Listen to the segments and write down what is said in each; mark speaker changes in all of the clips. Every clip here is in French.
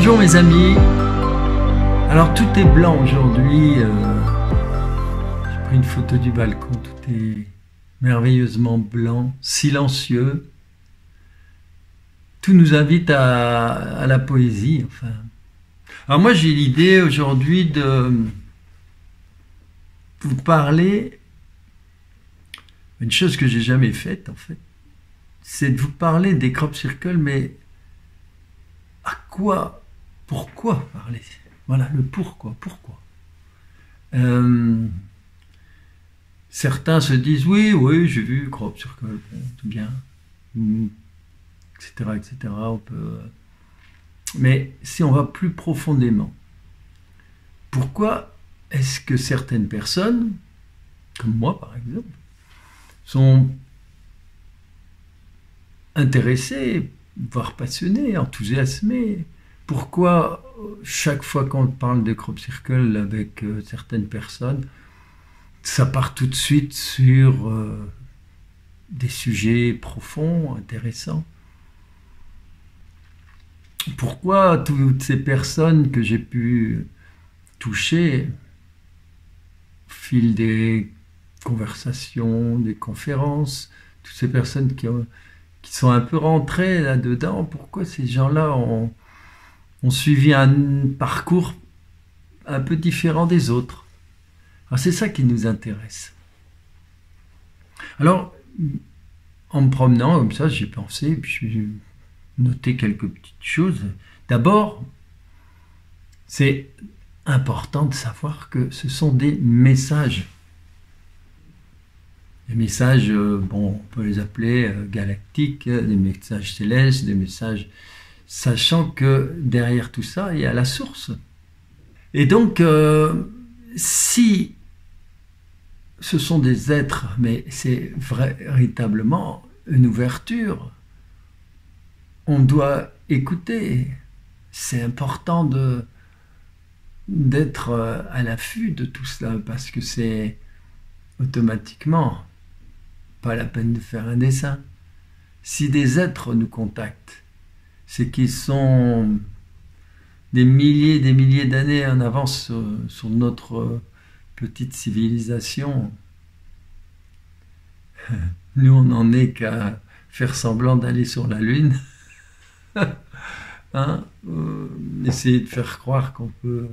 Speaker 1: Bonjour mes amis. Alors tout est blanc aujourd'hui. J'ai pris une photo du balcon. Tout est merveilleusement blanc, silencieux. Tout nous invite à la poésie. Enfin. Alors moi j'ai l'idée aujourd'hui de vous parler une chose que j'ai jamais faite en fait. C'est de vous parler des crop circles, mais à quoi, pourquoi parler? Voilà, le pourquoi. Certains se disent oui, j'ai vu crop circle, bon, tout bien, etc. On peut. Mais si on va plus profondément, pourquoi est-ce que certaines personnes, comme moi par exemple, sont intéressées, voire passionnées, enthousiasmées? Pourquoi chaque fois qu'on parle de crop circle avec certaines personnes, ça part tout de suite sur des sujets profonds, intéressants? Pourquoi toutes ces personnes que j'ai pu toucher au fil des conversations, des conférences, toutes ces personnes qui sont un peu rentrées là-dedans, pourquoi ces gens-là ont suivi un parcours un peu différent des autres? Alors c'est ça qui nous intéresse. Alors, en me promenant comme ça, j'ai pensé, puis j'ai noté quelques petites choses. D'abord, c'est important de savoir que ce sont des messages. Des messages, bon, on peut les appeler galactiques, des messages célestes, des messages, sachant que derrière tout ça, il y a la source. Et donc, si ce sont des êtres, mais c'est véritablement une ouverture, on doit écouter. C'est important d'être à l'affût de tout cela, parce que c'est automatiquement pas la peine de faire un dessin. Si des êtres nous contactent, c'est qu'ils sont des milliers d'années en avance sur notre petite civilisation. Nous, on n'en est qu'à faire semblant d'aller sur la Lune. Essayer de faire croire qu'on peut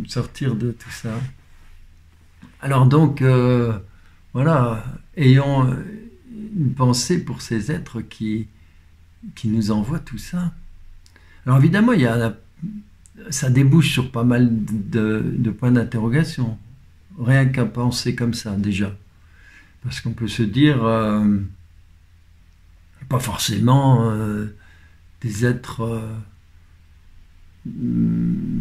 Speaker 1: sortir de tout ça. Alors donc, voilà, ayons une pensée pour ces êtres qui nous envoient tout ça. Alors évidemment, ça débouche sur pas mal de points d'interrogation, rien qu'à penser comme ça déjà. Parce qu'on peut se dire, pas forcément des êtres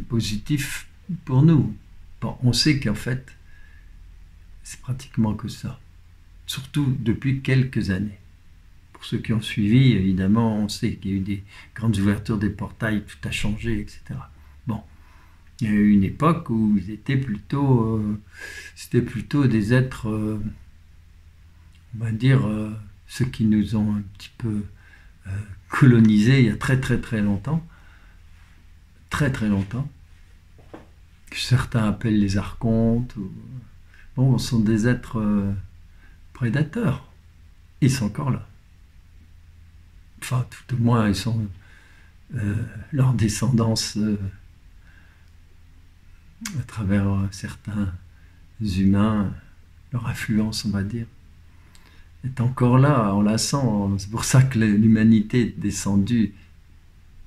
Speaker 1: positifs pour nous. Bon, on sait qu'en fait, c'est pratiquement que ça, surtout depuis quelques années. Pour ceux qui ont suivi, évidemment, on sait qu'il y a eu des grandes ouvertures des portails, tout a changé, etc. Bon, il y a eu une époque où c'était plutôt des êtres, on va dire, ceux qui nous ont un petit peu colonisés il y a très longtemps, très longtemps, que certains appellent les archontes. Bon, ce sont des êtres prédateurs. Ils sont encore là. Enfin, tout au moins, ils sont leur descendance à travers certains humains, leur influence, on va dire, est encore là, on la sent. C'est pour ça que l'humanité est descendue.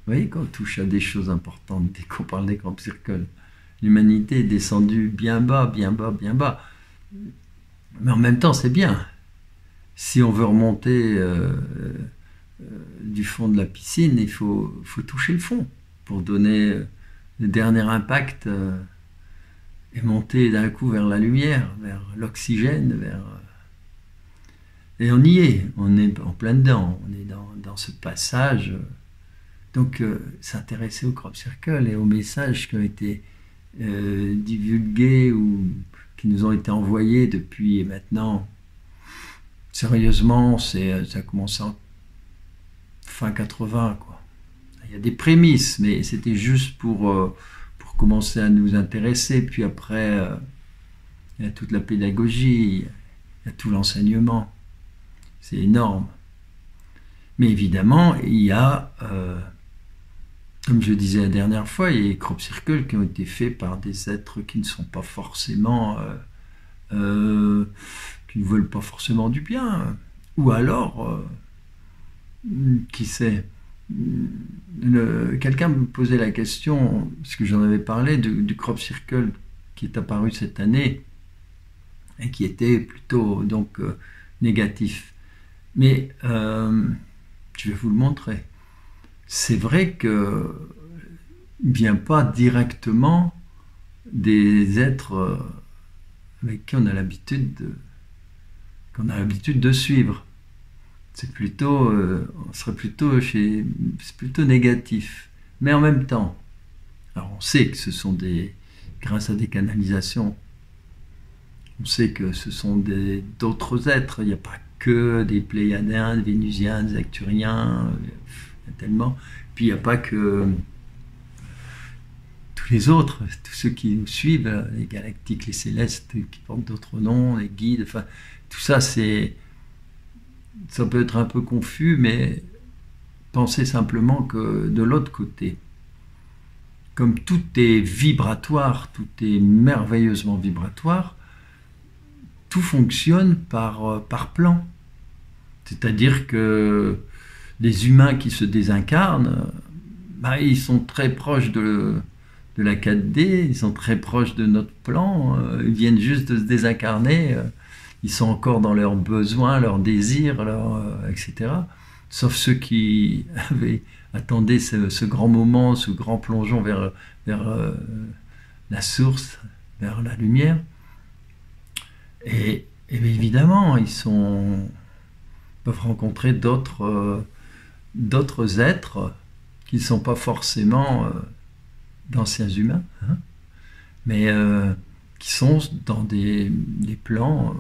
Speaker 1: Vous voyez, quand on touche à des choses importantes, dès qu'on parle des crop circles, l'humanité est descendue bien bas. Mais en même temps, c'est bien. Si on veut remonter du fond de la piscine, il faut toucher le fond pour donner le dernier impact et monter d'un coup vers la lumière, vers l'oxygène, et on y est, on est en plein dedans, on est dans ce passage. Donc s'intéresser au crop circle et aux messages qui ont été divulgués ou qui nous ont été envoyés depuis maintenant, sérieusement, ça a commencé en fin 80, quoi. il y a des prémices, mais c'était juste pour commencer à nous intéresser. Puis après, il y a toute la pédagogie, il y a tout l'enseignement. C'est énorme. Mais évidemment, il y a, comme je disais la dernière fois, il y a des crop circles qui ont été faits par des êtres qui ne sont pas forcément, qui ne veulent pas forcément du bien. Ou alors, qui sait, quelqu'un me posait la question, parce que j'en avais parlé, du crop circle qui est apparu cette année et qui était plutôt donc négatif. Mais je vais vous le montrer. C'est vrai que il ne vient pas directement des êtres avec qui on a l'habitude de suivre. C'est plutôt, on serait plutôt c'est plutôt négatif. Mais en même temps, alors on sait que ce sont grâce à des canalisations, on sait que ce sont d'autres êtres. Il n'y a pas que des Pléiadiens, des Vénusiens, des Acturiens, il y a tellement. Puis il n'y a pas que tous les autres, tous ceux qui nous suivent, les galactiques, les célestes, qui portent d'autres noms, les guides, enfin, tout ça, ça peut être un peu confus, mais pensez simplement que de l'autre côté, comme tout est vibratoire, tout est merveilleusement vibratoire, tout fonctionne par plan. C'est-à-dire que les humains qui se désincarnent, ils sont très proches de la 4D, ils sont très proches de notre plan, ils viennent juste de se désincarner, ils sont encore dans leurs besoins, leurs désirs, etc. Sauf ceux qui attendaient ce grand moment, ce grand plongeon vers la source, vers la lumière. Et évidemment, ils peuvent rencontrer d'autres êtres qui ne sont pas forcément d'anciens humains, hein, mais qui sont dans des plans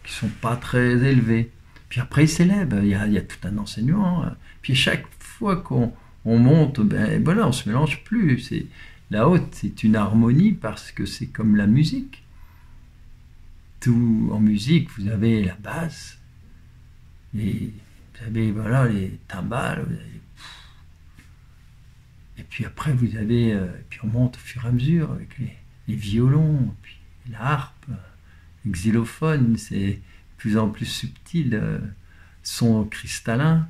Speaker 1: qui ne sont pas très élevés. Puis après, ils s'élèvent, il y a tout un enseignement. Puis chaque fois qu'on monte, voilà, on ne se mélange plus. Là-haut, c'est une harmonie parce que c'est comme la musique. Tout en musique, vous avez la basse, et vous avez voilà, les timbales, et puis après vous avez, puis on monte au fur et à mesure avec les violons, puis la harpe, le xylophone, c'est de plus en plus subtil, son cristallin,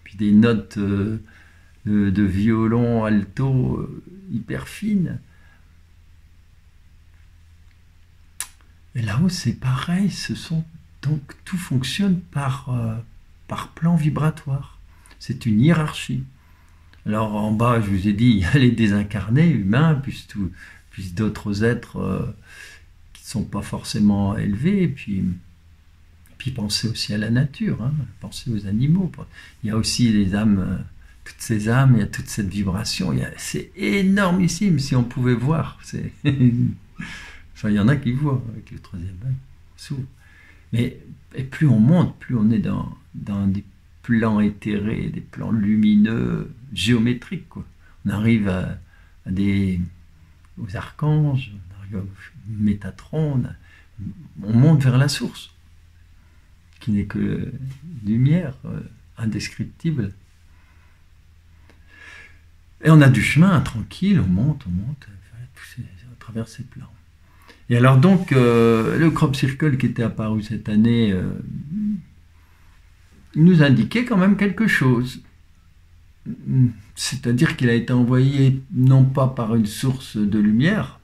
Speaker 1: puis des notes de violon alto hyper fines. Et là-haut, c'est pareil, donc tout fonctionne par plan vibratoire. C'est une hiérarchie. Alors en bas, je vous ai dit, il y a les désincarnés humains, puis d'autres êtres qui ne sont pas forcément élevés, et puis pensez aussi à la nature, hein, pensez aux animaux. Il y a aussi les âmes, toutes ces âmes, il y a toute cette vibration, c'est énormissime si on pouvait voir. Enfin, il y en a qui voient avec le troisième œil, s'ouvre. Et plus on monte, plus on est dans des plans éthérés, des plans lumineux, géométriques, quoi. On arrive aux archanges, on arrive au Métatron, on monte vers la source, qui n'est que lumière indescriptible. Et on a du chemin tranquille, on monte à travers ces plans. Et alors donc, le crop circle qui était apparu cette année nous indiquait quand même quelque chose. C'est-à-dire qu'il a été envoyé non pas par une source de lumière,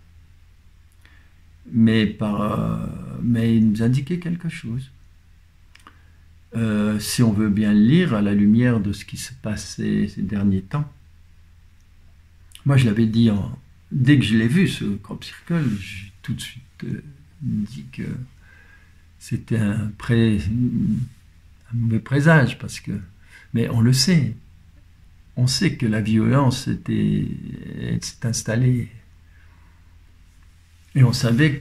Speaker 1: mais il nous indiquait quelque chose. Si on veut bien le lire à la lumière de ce qui se passait ces derniers temps. Moi, je l'avais dit, dès que je l'ai vu, ce crop circle, j'ai tout de suite dit que c'était un mauvais présage, mais on le sait. On sait que la violence s'est installée. Et on savait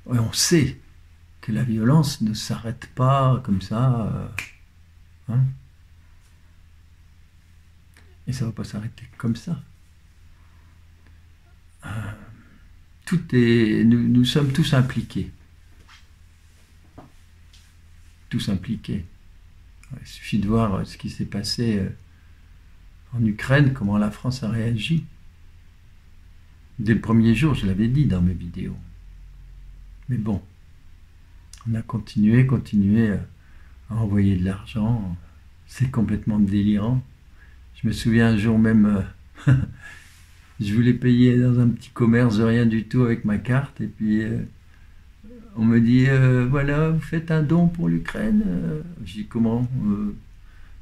Speaker 1: on sait que la violence ne s'arrête pas comme ça. Hein. Et ça ne va pas s'arrêter comme ça. Tout est, nous sommes tous impliqués. Tous impliqués. Il suffit de voir ce qui s'est passé en Ukraine, comment la France a réagi. Dès le premier jour, je l'avais dit dans mes vidéos. Mais bon, on a continué à envoyer de l'argent. C'est complètement délirant. Je me souviens un jour même, je voulais payer dans un petit commerce de rien du tout avec ma carte. Et puis, on me dit, voilà, vous faites un don pour l'Ukraine. Je dis, comment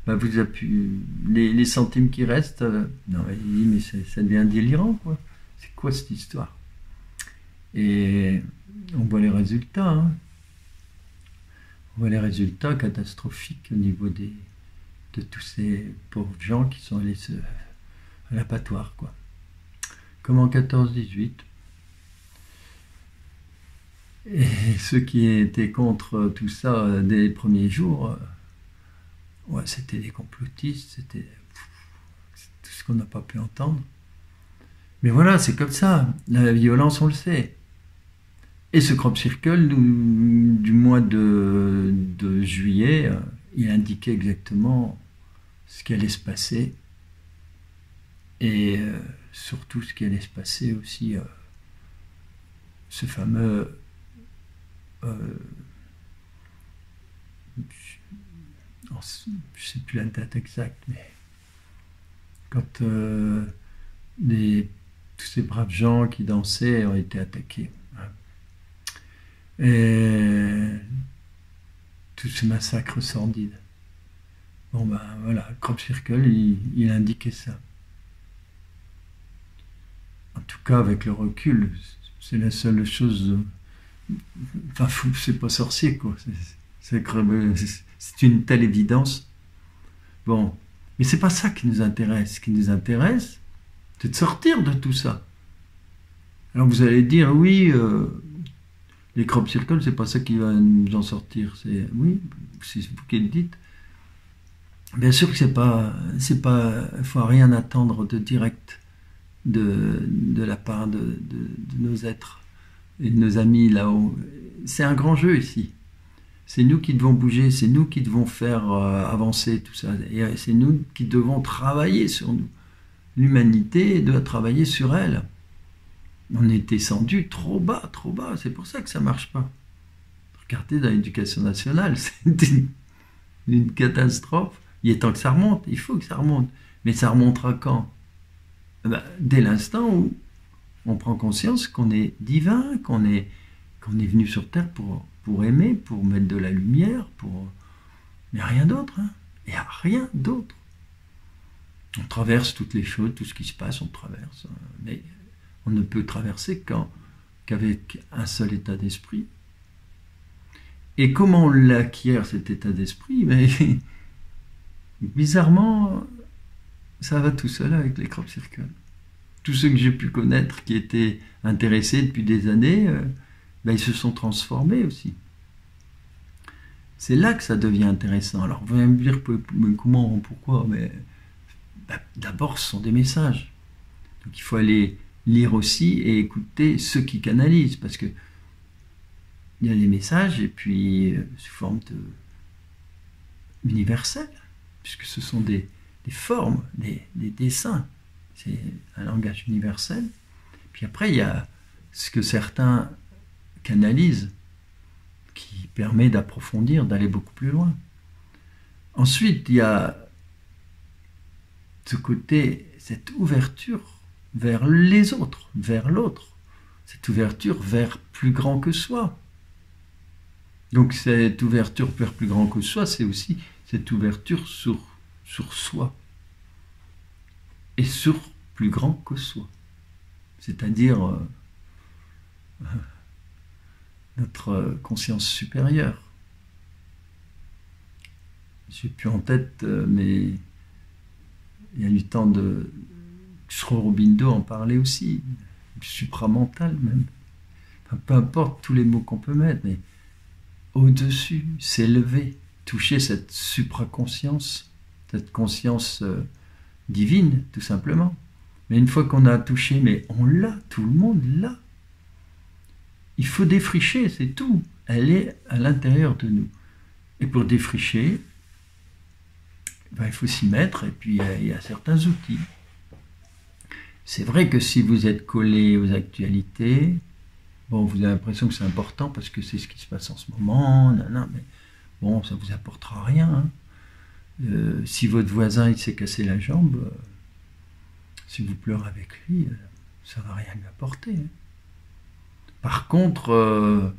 Speaker 1: bah, vous appuyez les centimes qui restent. Non, il dit, mais ça devient délirant, quoi. C'est quoi cette histoire? Et on voit les résultats. Hein. On voit les résultats catastrophiques au niveau de tous ces pauvres gens qui sont allés à l'abattoir, quoi. Comme en 14-18. Et ceux qui étaient contre tout ça dès les premiers jours, ouais, c'était des complotistes, c'était tout ce qu'on n'a pas pu entendre. Mais voilà, c'est comme ça. La violence, on le sait. Et ce crop circle, du mois de juillet, il indiquait exactement ce qui allait se passer. Et surtout ce qui allait se passer aussi, ce fameux... je ne sais plus la date exacte, mais quand tous ces braves gens qui dansaient ont été attaqués. Et tous ces massacres sordides. Bon ben voilà, le crop circle, il indiquait ça. En tout cas, avec le recul, c'est la seule chose... Enfin, c'est pas sorcier, quoi. C'est une telle évidence. Bon, mais c'est pas ça qui nous intéresse. Ce qui nous intéresse, c'est de sortir de tout ça. Alors vous allez dire, oui, les crop circles, c'est pas ça qui va nous en sortir. Oui, c'est vous qui le dites. Bien sûr que faut rien attendre de direct de la part de nos êtres et de nos amis là-haut. C'est un grand jeu ici. C'est nous qui devons bouger, c'est nous qui devons faire avancer tout ça. Et c'est nous qui devons travailler sur nous. L'humanité doit travailler sur elle. On est descendu trop bas, trop bas. C'est pour ça que ça ne marche pas. Regardez dans l'éducation nationale, c'est une catastrophe. Il est temps que ça remonte, il faut que ça remonte. Mais ça remontera quand? Ben, dès l'instant où on prend conscience qu'on est divin, qu'on est venu sur Terre pour aimer, pour mettre de la lumière, mais rien d'autre. Hein. Il n'y a rien d'autre. On traverse toutes les choses, tout ce qui se passe, on traverse. Mais on ne peut traverser qu'avec un seul état d'esprit. Et comment on l'acquiert, cet état d'esprit? Mais bizarrement, ça va tout seul avec les crop circles. Tous ceux que j'ai pu connaître qui étaient intéressés depuis des années, ils se sont transformés aussi. C'est là que ça devient intéressant. Alors vous allez me dire comment, pourquoi, mais d'abord ce sont des messages. Donc il faut aller lire aussi et écouter ceux qui canalisent, parce que il y a des messages et puis sous forme universelle, puisque ce sont des formes, des dessins. C'est un langage universel. Puis après, il y a ce que certains canalisent, qui permet d'approfondir, d'aller beaucoup plus loin. Ensuite, il y a ce côté, cette ouverture vers les autres, vers l'autre, cette ouverture vers plus grand que soi. Donc cette ouverture vers plus grand que soi, c'est aussi cette ouverture sur soi et sur plus grand que soi. C'est-à-dire notre conscience supérieure. Je n'ai plus en tête, mais il y a eu temps de... Sri Aurobindo en parlait aussi, du supramental même. Enfin, peu importe tous les mots qu'on peut mettre, mais au-dessus, s'élever, toucher cette supraconscience, cette conscience divine, tout simplement. Mais une fois qu'on a touché, mais on l'a, tout le monde l'a. Il faut défricher, c'est tout. Elle est à l'intérieur de nous. Et pour défricher, ben, il faut s'y mettre, et puis il y a certains outils. C'est vrai que si vous êtes collé aux actualités, bon, vous avez l'impression que c'est important parce que c'est ce qui se passe en ce moment, mais bon, ça ne vous apportera rien. Hein. Si votre voisin il s'est cassé la jambe, si vous pleurez avec lui, ça ne va rien lui apporter. Hein. Par contre,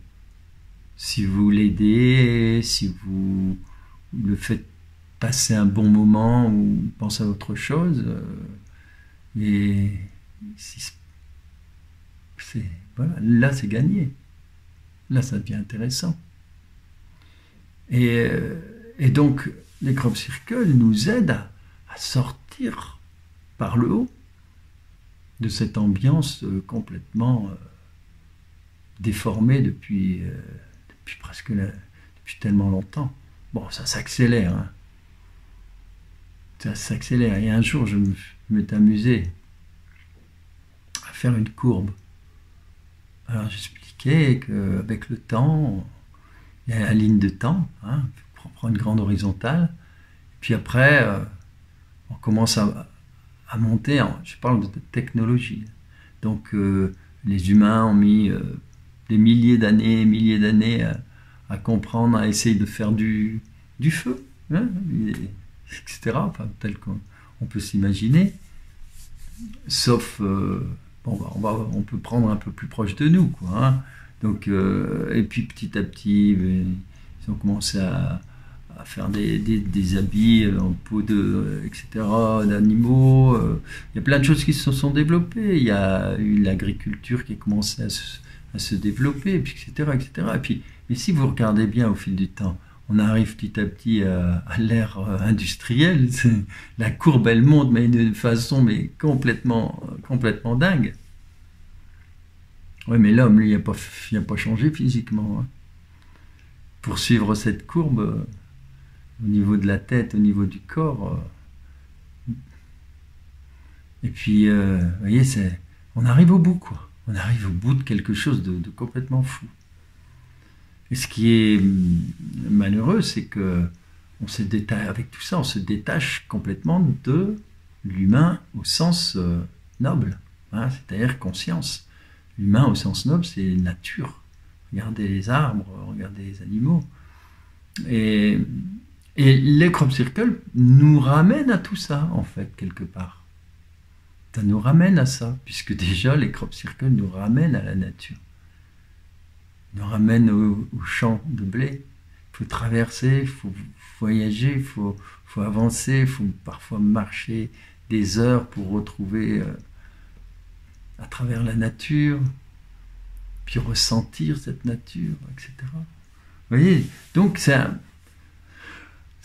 Speaker 1: si vous l'aidez, si vous le faites passer un bon moment ou penser à autre chose, et voilà, là c'est gagné. Là ça devient intéressant. Et donc les crop circles nous aident à sortir par le haut de cette ambiance complètement déformée depuis depuis tellement longtemps. Bon, ça s'accélère. Hein. Ça s'accélère. Et un jour, je m'étais amusé à faire une courbe. Alors j'expliquais qu'avec le temps, il y a la ligne de temps, hein, on prend une grande horizontale, puis après, on commence à monter, je parle de technologie. Donc les humains ont mis des milliers d'années à comprendre, à essayer de faire du feu, hein, etc., enfin, tel qu'on peut s'imaginer, sauf, on peut prendre un peu plus proche de nous, quoi, hein. Donc, et puis petit à petit, ils ont commencé à faire des habits en peau etc., d'animaux. Il y a plein de choses qui se sont développées. Il y a eu l'agriculture qui a commencé à se développer, puis, etc., etc. Et puis, mais si vous regardez bien au fil du temps, on arrive petit à petit à l'ère industrielle. La courbe, elle monte, mais d'une façon complètement dingue. Oui, mais l'homme, lui, il n'a pas changé physiquement. Hein. Pour suivre cette courbe, au niveau de la tête, au niveau du corps. Et puis, vous voyez, on arrive au bout, quoi. On arrive au bout de quelque chose de complètement fou. Et ce qui est malheureux, c'est que avec tout ça, on se détache complètement de l'humain au sens noble, hein, c'est-à-dire conscience. L'humain au sens noble, c'est nature. Regardez les arbres, regardez les animaux. Et les crop circles nous ramènent à tout ça, en fait, quelque part. Ça nous ramène à ça, puisque déjà, les crop circles nous ramènent à la nature. Ils nous ramènent au champ de blé. Il faut traverser, il faut voyager, il faut avancer, il faut parfois marcher des heures pour retrouver à travers la nature, puis ressentir cette nature, etc. Vous voyez, donc c'est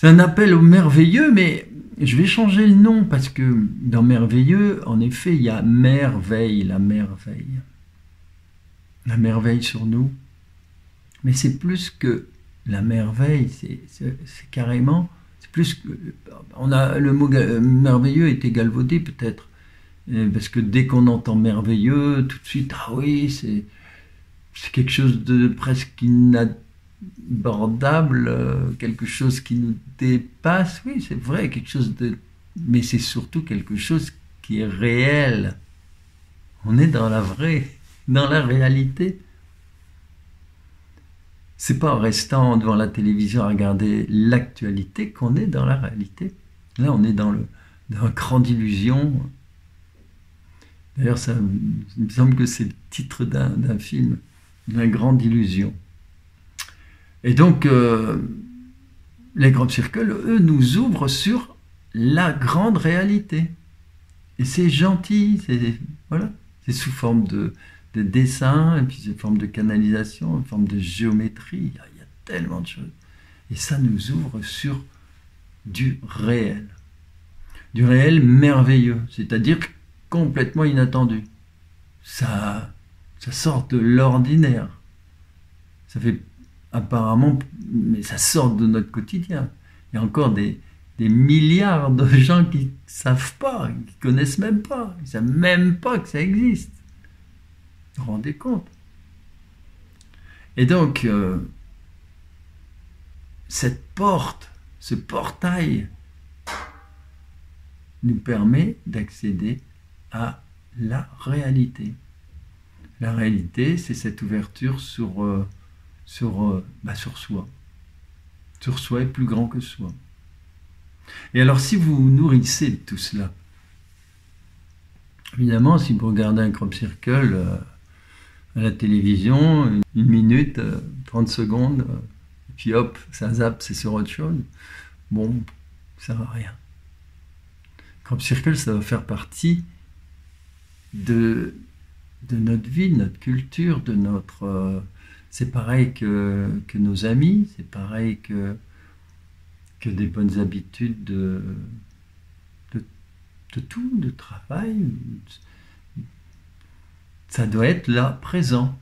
Speaker 1: un appel au merveilleux, mais je vais changer le nom, parce que dans merveilleux, en effet, il y a merveille, la merveille. La merveille sur nous. Mais c'est plus que la merveille, c'est carrément, c'est plus que, le mot merveilleux était galvaudé peut-être, parce que dès qu'on entend merveilleux, tout de suite, ah oui, c'est quelque chose de presque inabordable, quelque chose qui nous dépasse. Oui, c'est vrai, quelque chose mais c'est surtout quelque chose qui est réel. On est dans la réalité. C'est pas en restant devant la télévision à regarder l'actualité qu'on est dans la réalité. Là, on est dans un cran d'illusion. D'ailleurs, il me semble que c'est le titre d'un film, La Grande Illusion. Et donc, les crop circles, eux, nous ouvrent sur la grande réalité. Et c'est gentil, voilà, c'est sous forme de dessin, et puis sous forme de canalisation, sous forme de géométrie. Il y a tellement de choses. Et ça nous ouvre sur du réel merveilleux, c'est-à-dire complètement inattendu. Ça sort de l'ordinaire. Ça fait apparemment, mais ça sort de notre quotidien. Il y a encore des des milliards de gens qui ne savent pas, qui ne connaissent même pas, ils ne savent même pas que ça existe. Vous vous rendez compte? Et donc, cette porte, ce portail, nous permet d'accéder à la réalité. La réalité, c'est cette ouverture sur soi. Sur soi est plus grand que soi. Et alors, si vous vous nourrissez de tout cela, évidemment, si vous regardez un crop circle à la télévision, 1 minute, 30 secondes, et puis hop, ça zappe, c'est sur autre chose, bon, ça ne va rien. Crop circle, ça va faire partie de notre vie, de notre culture, de notre... c'est pareil que nos amis, c'est pareil que des bonnes habitudes de tout, de travail. Ça doit être là, présent.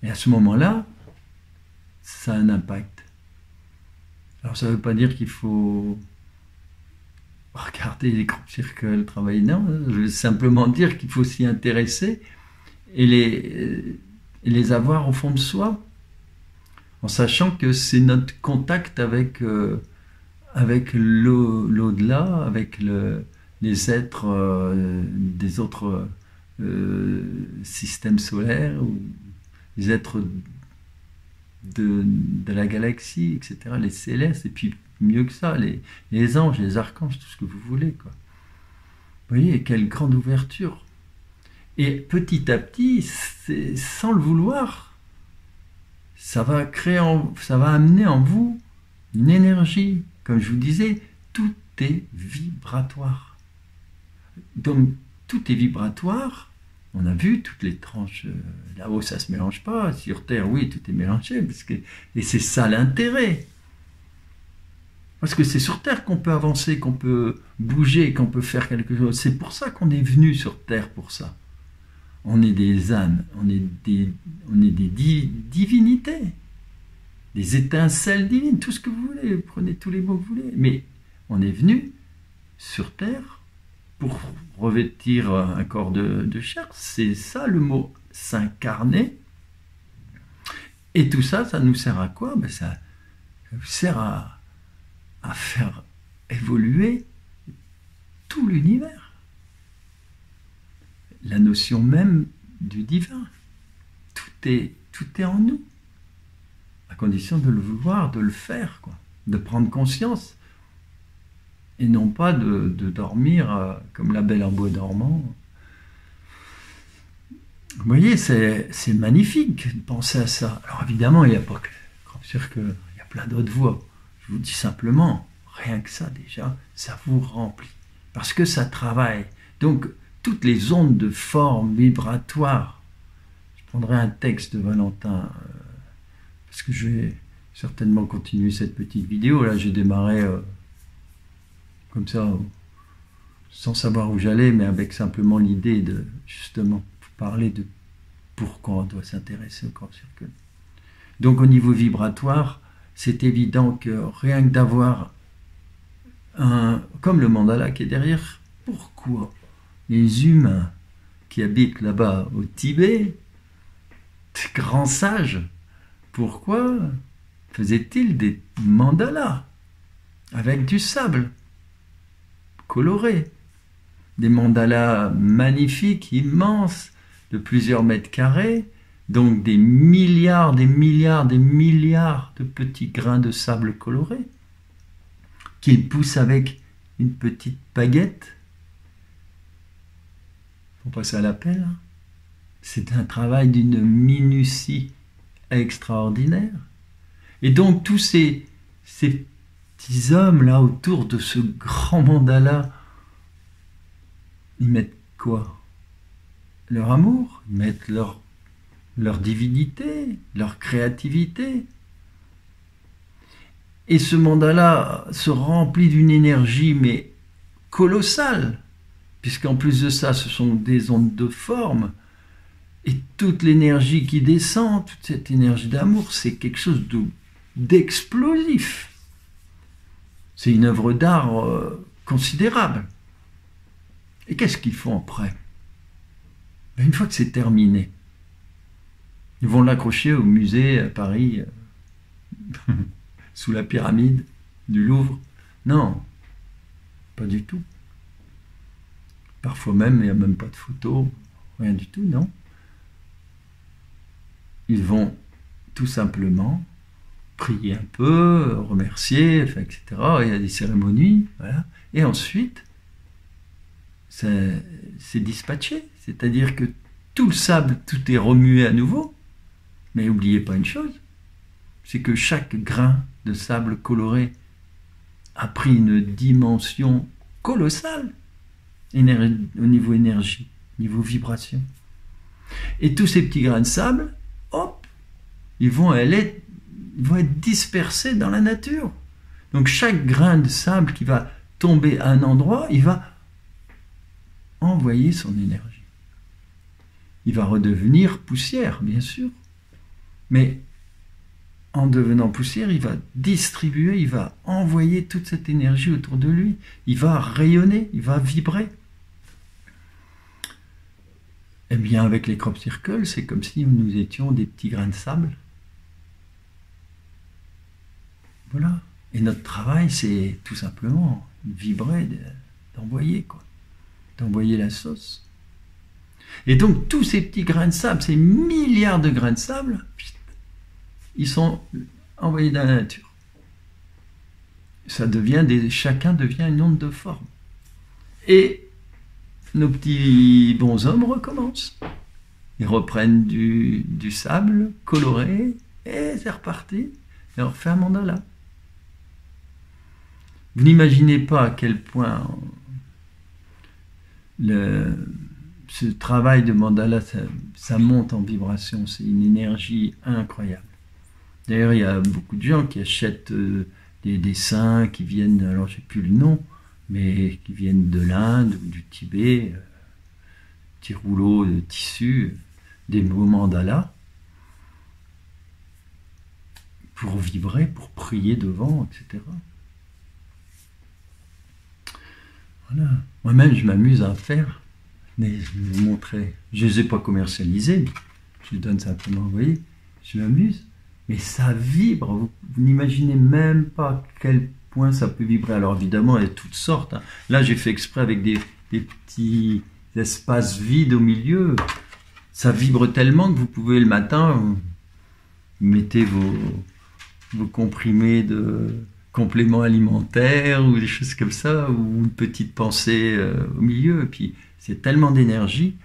Speaker 1: Et à ce moment-là, ça a un impact. Alors ça ne veut pas dire qu'il faut regarder les crop circles travailler, non, je veux simplement dire qu'il faut s'y intéresser et les avoir au fond de soi, en sachant que c'est notre contact avec l'au-delà, avec les êtres des autres systèmes solaires, ou les êtres de la galaxie, etc., les célestes, et puis mieux que ça, les anges, les archanges, tout ce que vous voulez, quoi. Vous voyez, quelle grande ouverture. Et petit à petit, sans le vouloir, ça va amener en vous une énergie. Comme je vous disais, tout est vibratoire. Donc, tout est vibratoire. On a vu toutes les tranches. Là-haut, ça ne se mélange pas. Sur Terre, oui, tout est mélangé. Et c'est ça l'intérêt. Parce que c'est sur Terre qu'on peut avancer, qu'on peut bouger, qu'on peut faire quelque chose. C'est pour ça qu'on est venu sur Terre, pour ça. On est des âmes, on est des divinités, des étincelles divines, tout ce que vous voulez, prenez tous les mots que vous voulez. Mais on est venu sur Terre pour revêtir un corps de chair. C'est ça le mot s'incarner. Et tout ça, ça nous sert à quoi? Ben ça nous sert à faire évoluer tout l'univers. La notion même du divin. Tout est en nous. À condition de le vouloir, de le faire, quoi. De prendre conscience. Et non pas de dormir comme la belle en bois dormant. Vous voyez, c'est magnifique de penser à ça. Alors évidemment, il n'y a pas que crop circle, il y a plein d'autres voies. Je vous dis simplement, rien que ça déjà, ça vous remplit. Parce que ça travaille. Donc, toutes les ondes de forme vibratoire. Je prendrai un texte de Valentin, parce que je vais certainement continuer cette petite vidéo. Là, j'ai démarré comme ça, sans savoir où j'allais, mais avec simplement l'idée de, justement, parler de pourquoi on doit s'intéresser au crop circle. Donc, au niveau vibratoire, c'est évident que rien que d'avoir comme le mandala qui est derrière, pourquoi les humains qui habitent là-bas au Tibet, ces grands sages, pourquoi faisaient-ils des mandalas avec du sable coloré, des mandalas magnifiques, immenses, de plusieurs mètres carrés, donc des milliards de petits grains de sable colorés qu'ils poussent avec une petite baguette. Faut passer à l'appel. C'est un travail d'une minutie extraordinaire. Et donc tous ces petits hommes là autour de ce grand mandala, ils mettent quoi? Leur amour, ils mettent leur divinité, leur créativité. Et ce mandala se remplit d'une énergie mais colossale, puisqu'en plus de ça, ce sont des ondes de forme, et toute l'énergie qui descend, toute cette énergie d'amour, c'est quelque chose d'explosif. C'est une œuvre d'art considérable. Et qu'est-ce qu'ils font après? Une fois que c'est terminé, ils vont l'accrocher au musée à Paris, sous la pyramide du Louvre. Non, pas du tout. Parfois même, il n'y a même pas de photos, rien du tout, non. Ils vont tout simplement prier un peu, remercier, etc. Il y a des cérémonies, voilà. Et ensuite, c'est dispatché. C'est-à-dire que tout le sable, tout est remué à nouveau. Mais n'oubliez pas une chose, c'est que chaque grain de sable coloré a pris une dimension colossale au niveau énergie, au niveau vibration. Et tous ces petits grains de sable, hop, ils vont être dispersés dans la nature. Donc chaque grain de sable qui va tomber à un endroit, il va envoyer son énergie. Il va redevenir poussière, bien sûr. Mais en devenant poussière, il va distribuer, il va envoyer toute cette énergie autour de lui. Il va rayonner, il va vibrer. Eh bien, avec les crop circles, c'est comme si nous étions des petits grains de sable. Voilà. Et notre travail, c'est tout simplement vibrer, d'envoyer, quoi. D'envoyer la sauce. Et donc, tous ces petits grains de sable, ces milliards de grains de sable, ils sont envoyés dans la nature. Chacun devient une onde de forme. Et nos petits bonshommes recommencent. Ils reprennent du sable coloré, et c'est reparti. Et on refait un mandala. Vous n'imaginez pas à quel point ce travail de mandala, ça monte en vibration. C'est une énergie incroyable. D'ailleurs, il y a beaucoup de gens qui achètent des dessins qui viennent, alors je ne sais plus le nom, mais qui viennent de l'Inde ou du Tibet, petits rouleaux de tissu, des beaux mandalas, pour vibrer, pour prier devant, etc. Voilà. Moi-même, je m'amuse à faire, mais je vais vous montrer. Je ne les ai pas commercialisés, je les donne simplement, vous voyez, je m'amuse. Mais ça vibre, vous n'imaginez même pas à quel point ça peut vibrer. Alors évidemment, il y a toutes sortes. Hein. Là, j'ai fait exprès avec des petits espaces vides au milieu. Ça vibre tellement que vous pouvez le matin, vous mettez vos comprimés de compléments alimentaires ou des choses comme ça, ou une petite pensée au milieu. Et puis, c'est tellement d'énergie.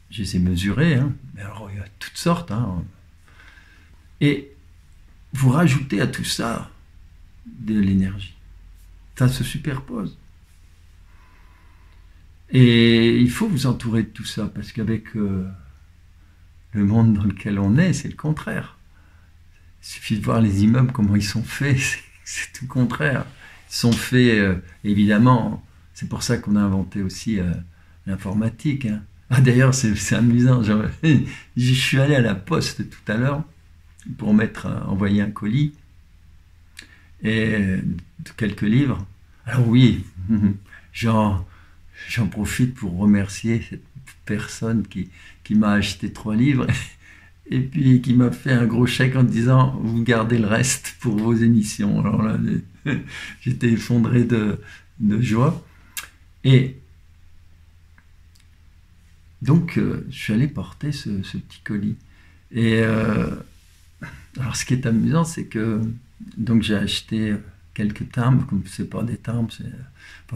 Speaker 1: Je les ai mesurés. Hein. Mais alors, il y a toutes sortes. Hein. Et vous rajoutez à tout ça de l'énergie. Ça se superpose. Et il faut vous entourer de tout ça, parce qu'avec le monde dans lequel on est, c'est le contraire. Il suffit de voir les immeubles, comment ils sont faits, c'est tout le contraire. Ils sont faits, évidemment, c'est pour ça qu'on a inventé aussi l'informatique. Hein. Ah, d'ailleurs, c'est amusant. Je suis allé à la poste tout à l'heure, pour envoyer un colis et de quelques livres. Alors oui, j'en profite pour remercier cette personne qui m'a acheté 3 livres et puis qui m'a fait un gros chèque en disant « Vous gardez le reste pour vos émissions ». Alors là, j'étais effondré de joie. Et donc, je suis allé porter ce petit colis. Et alors, ce qui est amusant, c'est que donc j'ai acheté quelques timbres, comme c'est pas des timbres,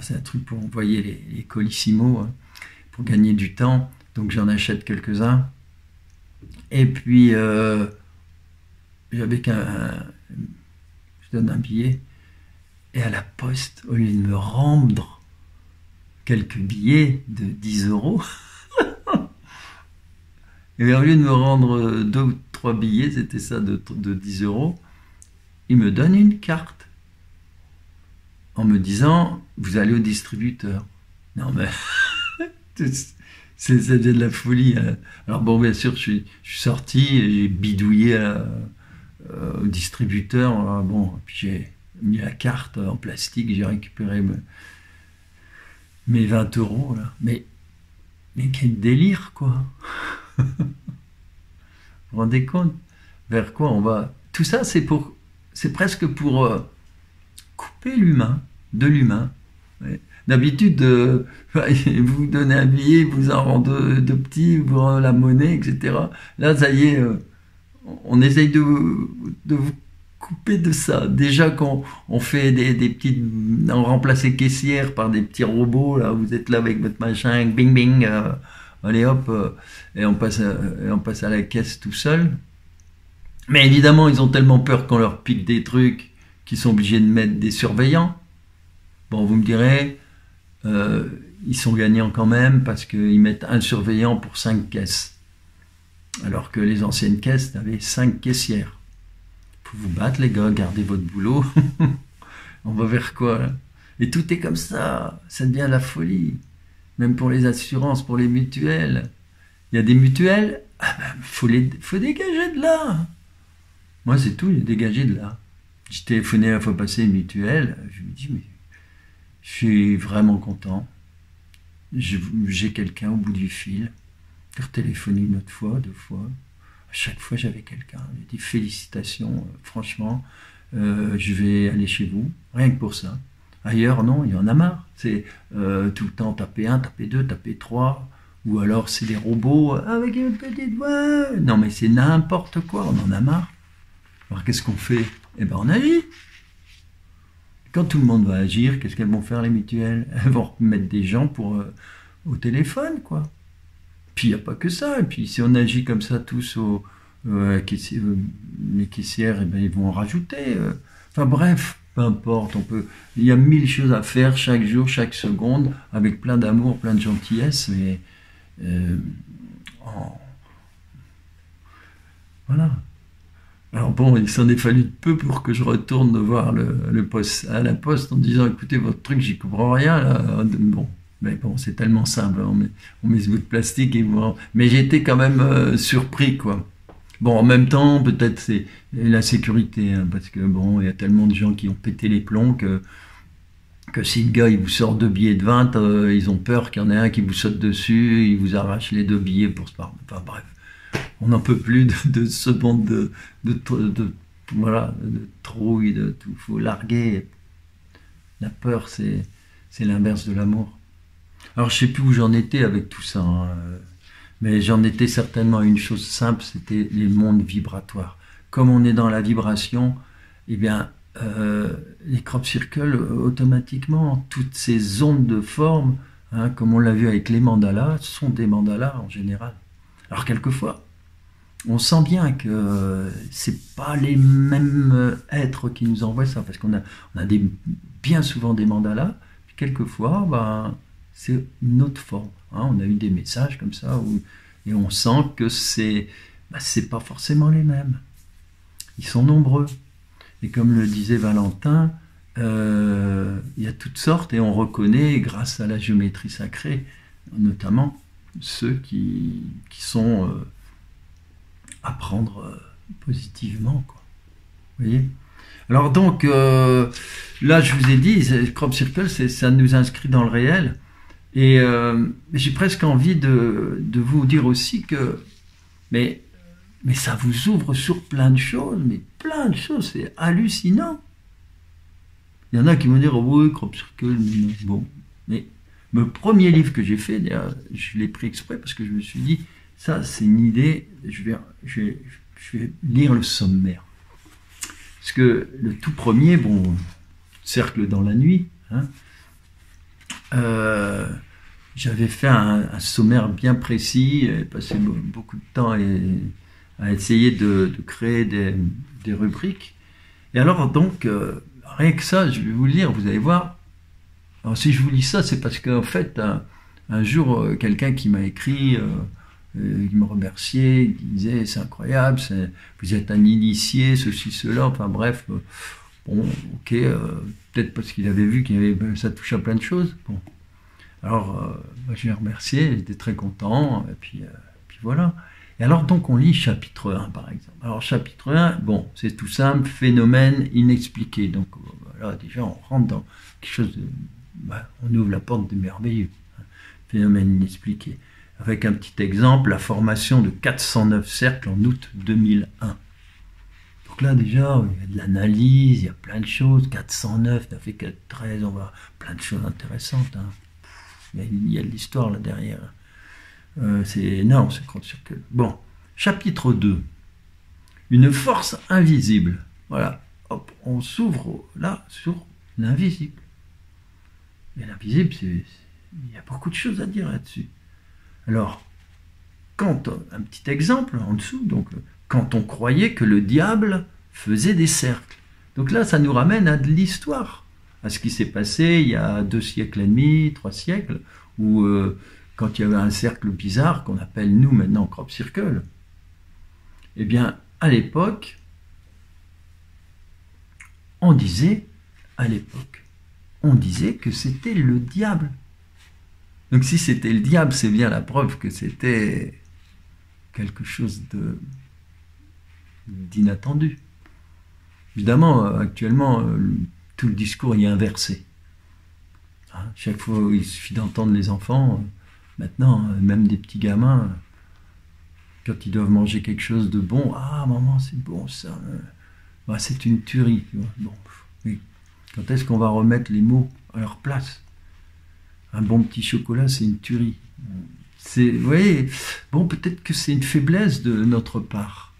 Speaker 1: c'est un truc pour envoyer les colissimo, hein, pour gagner du temps. Donc j'en achète quelques-uns. Et puis j'avais je donne un billet, et à la poste, au lieu de me rendre quelques billets de 10 €, et au lieu de me rendre 2 ou 3 billets, c'était ça de 10 €, il me donne une carte en me disant « Vous allez au distributeur ». Non mais, ça devient de la folie. Hein. Alors bon, bien sûr, je suis sorti, j'ai bidouillé au distributeur. Alors, bon, puis mis la carte en plastique, j'ai récupéré mes 20 euros, là. Mais quel délire, quoi. Vous vous rendez compte vers quoi on va? Tout ça, c'est presque pour couper l'humain de l'humain. Ouais. D'habitude, vous donnez un billet, vous en rendez deux petits, vous rendez la monnaie, etc. Là, ça y est, on essaye de vous couper de ça. Déjà, quand on fait des petites... On remplace les caissières par des petits robots, là, vous êtes là avec votre machin, bing bing, allez hop, et on passe à la caisse tout seul. Mais évidemment, ils ont tellement peur qu'on leur pique des trucs qu'ils sont obligés de mettre des surveillants. Bon, vous me direz, ils sont gagnants quand même parce qu'ils mettent un surveillant pour 5 caisses. Alors que les anciennes caisses avaient 5 caissières. Faut vous battre les gars, gardez votre boulot. On va vers quoi là? Et tout est comme ça devient la folie. Même pour les assurances, pour les mutuelles. Il y a des mutuelles, faut dégager de là. Moi c'est tout, j'ai dégagé de là. J'ai téléphoné la fois passée une mutuelle, je me dis mais je suis vraiment content. J'ai quelqu'un au bout du fil. J'ai retéléphoné une autre fois, 2 fois. À chaque fois, j'avais quelqu'un. J'ai dit félicitations, franchement, je vais aller chez vous, rien que pour ça. Ailleurs, non, il y en a marre. C'est tout le temps taper 1, taper 2, taper 3. Ou alors, c'est des robots avec une petite voix. Non, mais c'est n'importe quoi, on en a marre. Alors, qu'est-ce qu'on fait? Eh bien, on agit. Quand tout le monde va agir, qu'est-ce qu'elles vont faire, les mutuelles? Elles vont mettre des gens au téléphone, quoi. Puis il n'y a pas que ça. Et puis si on agit comme ça tous les caissières, eh ben, ils vont en rajouter. Enfin bref, peu importe. Il y a 1000 choses à faire chaque jour, chaque seconde, avec plein d'amour, plein de gentillesse. Mais voilà. Alors bon, il s'en est fallu peu pour que je retourne voir à la poste en disant écoutez, votre truc, j'y comprends rien là. Bon. Mais bon, c'est tellement simple, on met ce bout de plastique et bon. Mais j'étais quand même surpris, quoi. Bon, en même temps, peut-être c'est la sécurité, hein, parce que bon, il y a tellement de gens qui ont pété les plombs que si le gars il vous sort 2 billets de 20, ils ont peur qu'il y en ait un qui vous saute dessus, il vous arrache les 2 billets pour se parler. Enfin bref, on n'en peut plus de ce monde voilà, de trouille, de tout. Il faut larguer. La peur, c'est l'inverse de l'amour. Alors, je ne sais plus où j'en étais avec tout ça, hein, mais j'en étais certainement à une chose simple, c'était les mondes vibratoires. Comme on est dans la vibration, eh bien, les crop circles, automatiquement, toutes ces ondes de forme, hein, comme on l'a vu avec les mandalas, sont des mandalas en général. Alors, quelquefois, on sent bien que c'est pas les mêmes êtres qui nous envoient ça, parce qu'on a bien souvent des mandalas, puis quelquefois, ben, c'est une autre forme. Hein. On a eu des messages comme ça, et on sent que c'est pas forcément les mêmes. Ils sont nombreux. Et comme le disait Valentin, il y a toutes sortes, et on reconnaît, grâce à la géométrie sacrée, notamment ceux qui sont à prendre positivement, quoi. Vous voyez? Alors donc, là, je vous ai dit, Crop Circle, ça nous inscrit dans le réel. Et j'ai presque envie de vous dire aussi que, mais ça vous ouvre sur plein de choses, c'est hallucinant. Il y en a qui vont dire, oh oui, Crop Circle, bon. Mais le premier livre que j'ai fait, d'ailleurs, je l'ai pris exprès parce que je me suis dit, ça, c'est une idée, je vais lire le sommaire. Parce que le tout premier, bon, Cercle dans la nuit, hein, j'avais fait un sommaire bien précis, passé beaucoup de temps à essayer de créer des rubriques. Et alors donc, rien que ça, je vais vous le lire, vous allez voir. Alors si je vous lis ça, c'est parce qu'en fait, un jour, quelqu'un qui m'a écrit, il me remerciait, il disait c'est incroyable, vous êtes un initié, ceci, cela, enfin bref, bon, ok, peut-être parce qu'il avait vu ça touche à plein de choses. Bon. Alors, moi, je l'ai remercié, j'étais très content, et puis voilà. Et alors, donc, on lit chapitre 1, par exemple. Alors, chapitre 1, bon, c'est tout simple, phénomène inexpliqué. Donc, là déjà on rentre dans quelque chose de... on ouvre la porte du merveilleux. Phénomène inexpliqué. Avec un petit exemple, la formation de 409 cercles en août 2001. Donc là déjà, il y a de l'analyse, il y a plein de choses. 409, ça fait 413, on voit plein de choses intéressantes. Hein. Il y a de l'histoire là derrière. C'est énorme ce grand cercle. Bon, chapitre 2. Une force invisible. Voilà, hop, on s'ouvre là sur l'invisible. Mais l'invisible, il y a beaucoup de choses à dire là-dessus. Alors, un petit exemple en dessous, donc, quand on croyait que le diable faisait des cercles. Donc là, ça nous ramène à de l'histoire, à ce qui s'est passé il y a 2 siècles et demi, 3 siècles, où quand il y avait un cercle bizarre qu'on appelle nous maintenant crop circle, eh bien, à l'époque, on disait que c'était le diable. Donc si c'était le diable, c'est bien la preuve que c'était quelque chose d'inattendu. Évidemment, actuellement, tout le discours est inversé. Hein, chaque fois, il suffit d'entendre les enfants, maintenant, même des petits gamins, quand ils doivent manger quelque chose de bon, « Ah, maman, c'est bon ça. Bah, c'est une tuerie. » Bon, oui. Quand est-ce qu'on va remettre les mots à leur place? Un bon petit chocolat, c'est une tuerie. Vous voyez, bon, peut-être que c'est une faiblesse de notre part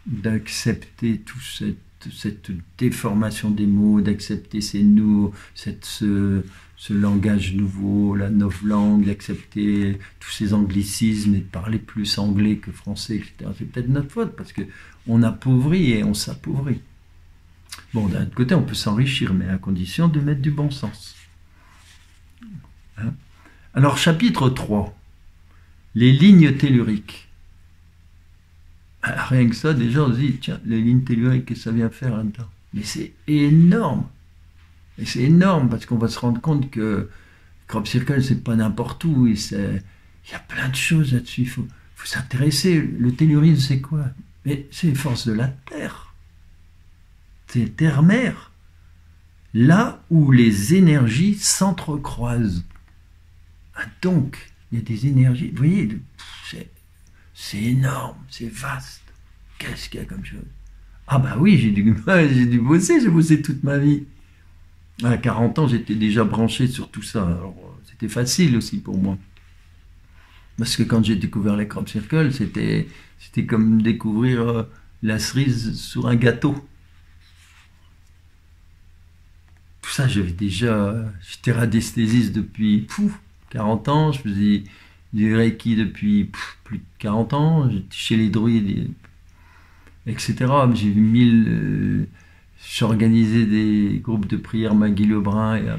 Speaker 1: d'accepter toute cette déformation des mots, d'accepter ce langage nouveau, la novlangue, d'accepter tous ces anglicismes et de parler plus anglais que français, etc. C'est peut-être notre faute parce qu'on appauvrit et on s'appauvrit. Bon, d'un autre côté, on peut s'enrichir, mais à condition de mettre du bon sens. Hein? Alors, chapitre 3, les lignes telluriques. Rien que ça, déjà, on se dit, tiens, les lignes telluriques, qu'est-ce que ça vient faire là-dedans? Mais c'est énorme. Et c'est énorme parce qu'on va se rendre compte que crop circle, c'est pas n'importe où. Il y a plein de choses là-dessus. Il faut s'intéresser. Le tellurisme, c'est quoi? Mais c'est les forces de la Terre. C'est terre-mer. Là où les énergies s'entrecroisent. Donc, il y a des énergies. Vous voyez, c'est énorme, c'est vaste. Qu'est-ce qu'il y a comme chose? Ah bah oui, j'ai dû bosser, j'ai bossé toute ma vie. À 40 ans, j'étais déjà branché sur tout ça. Alors, c'était facile aussi pour moi. Parce que quand j'ai découvert les crop circles, c'était comme découvrir la cerise sur un gâteau. Tout ça, j'étais radiesthésiste depuis 40 ans, je faisais du Reiki depuis plus de 40 ans, j'étais chez les druides, etc. J'ai organisé des groupes de prière Magui Lebrun il y a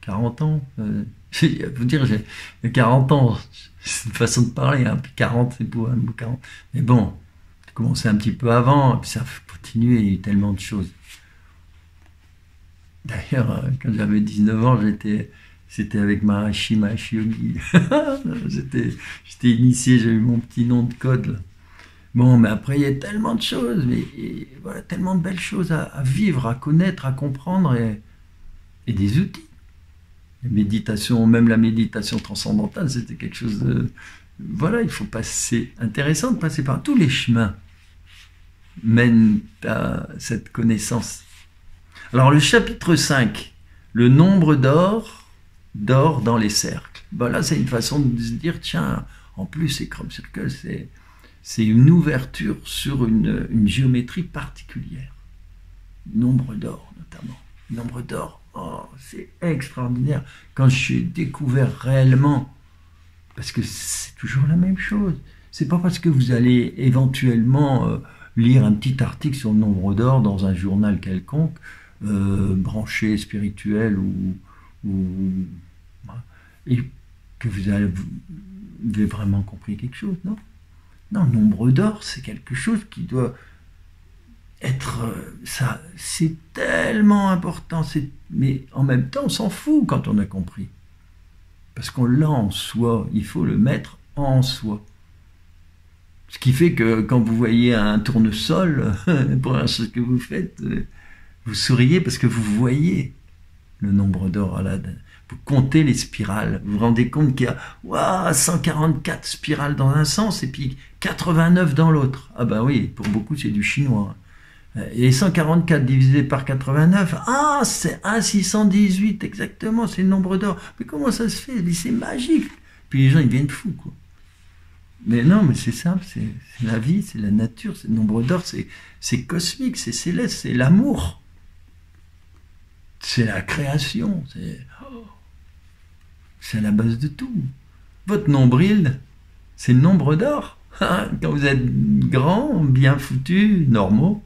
Speaker 1: 40 ans. Vous dire, j'ai 40 ans, c'est une façon de parler, hein. 40, c'est pour un mot 40. Mais bon, j'ai commencé un petit peu avant, et puis ça a continué, il y a eu tellement de choses. D'ailleurs, quand j'avais 19 ans, c'était avec Maharishi Yogi. J'étais initié, j'ai eu mon petit nom de code. Là. Bon, mais après, il y a tellement de choses, voilà, tellement de belles choses à vivre, à connaître, à comprendre, et des outils. Même la méditation transcendantale, c'était quelque chose de... Voilà, il faut passer... Intéressant de passer par tous les chemins mènent à cette connaissance. Alors, le chapitre 5, le nombre d'or dans les cercles. Ben là, c'est une façon de se dire, tiens, en plus, ces crop circles, c'est une ouverture sur une géométrie particulière. Nombre d'or, notamment. Nombre d'or, oh, c'est extraordinaire. Quand j'ai découvert réellement, parce que c'est toujours la même chose. C'est pas parce que vous allez éventuellement lire un petit article sur le nombre d'or dans un journal quelconque, branché spirituel et que vous avez vraiment compris quelque chose, non? Non, le nombre d'or, c'est quelque chose qui doit être... ça, c'est tellement important, mais en même temps, on s'en fout quand on a compris. Parce qu'on l'a en soi, il faut le mettre en soi. Ce qui fait que quand vous voyez un tournesol, pour ce que vous faites... Vous souriez parce que vous voyez le nombre d'or. Vous comptez les spirales. Vous vous rendez compte qu'il y a 144 spirales dans un sens et puis 89 dans l'autre. Ah ben oui, pour beaucoup c'est du chinois. Et 144 divisé par 89, c'est 1,618 exactement, c'est le nombre d'or. Mais comment ça se fait? Mais c'est magique. Puis les gens ils deviennent fous, quoi. Mais non, mais c'est simple, c'est la vie, c'est la nature, c'est le nombre d'or, c'est cosmique, c'est céleste, c'est l'amour. C'est la création, c'est la base de tout. Votre nombril, c'est le nombre d'or. Quand vous êtes grand, bien foutu, normaux,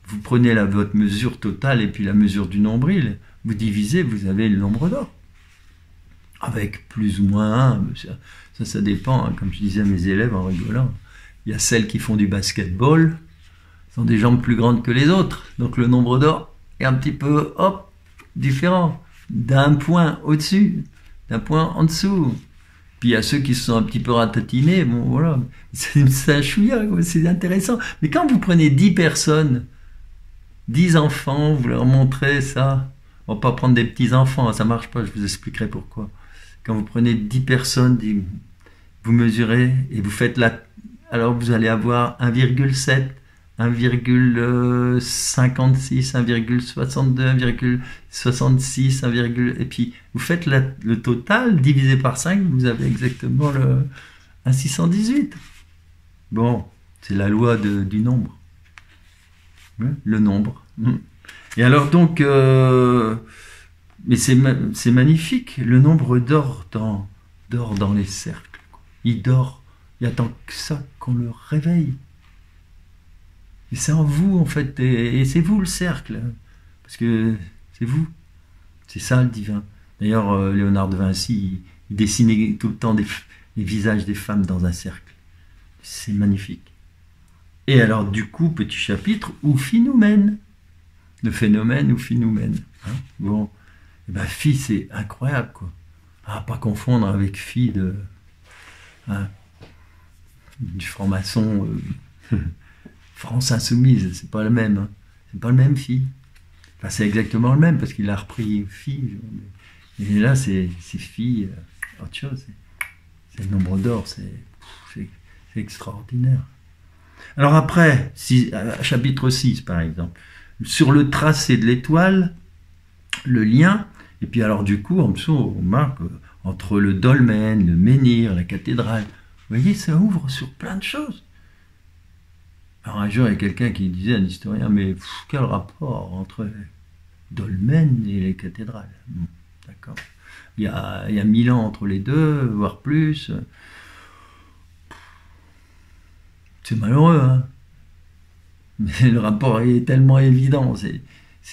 Speaker 1: vous prenez votre mesure totale et puis la mesure du nombril, vous divisez, vous avez le nombre d'or. Avec plus ou moins 1, ça dépend, hein, comme je disais à mes élèves en rigolant. Il y a celles qui font du basketball, ont des jambes plus grandes que les autres, donc le nombre d'or est un petit peu, différent, d'un point au-dessus, d'un point en dessous. Puis il y a ceux qui se sont un petit peu ratatinés, bon voilà, c'est un chouïa, c'est intéressant. Mais quand vous prenez 10 personnes, 10 enfants, vous leur montrez ça, on va pas prendre des petits enfants, ça marche pas, je vous expliquerai pourquoi. Quand vous prenez 10 personnes, vous mesurez et vous faites alors vous allez avoir 1,7, 1,56, 1,62, 1,66, et puis vous faites le total divisé par 5, vous avez exactement le 1,618. Bon, c'est la loi du nombre. Le nombre. Et alors donc, mais c'est magnifique, le nombre dort dans les cercles. Il dort, il attend que ça qu'on le réveille. Et c'est en vous en fait, et c'est vous le cercle, parce que c'est vous, c'est ça le divin. D'ailleurs, Léonard de Vinci, il dessinait tout le temps les visages des femmes dans un cercle. C'est magnifique. Et alors du coup, petit chapitre, où Phi nous mène. Le phénomène où Phi nous mène. Bon, et ben Phi c'est incroyable, quoi. Pas confondre avec Phi du franc-maçon France Insoumise, c'est pas le même. C'est pas le même Phi. Enfin, c'est exactement le même parce qu'il a repris Phi. Et là, c'est Phi, autre chose. C'est le nombre d'or, c'est extraordinaire. Alors après, chapitre 6 par exemple, sur le tracé de l'étoile, le lien, et puis alors du coup, en dessous, on marque entre le dolmen, le menhir, la cathédrale. Vous voyez, ça ouvre sur plein de choses. Alors un jour, il y a quelqu'un qui disait, un historien, mais quel rapport entre dolmen et les cathédrales? D'accord. Il y a 1000 ans entre les deux, voire plus. C'est malheureux, hein. Mais le rapport est tellement évident. C'est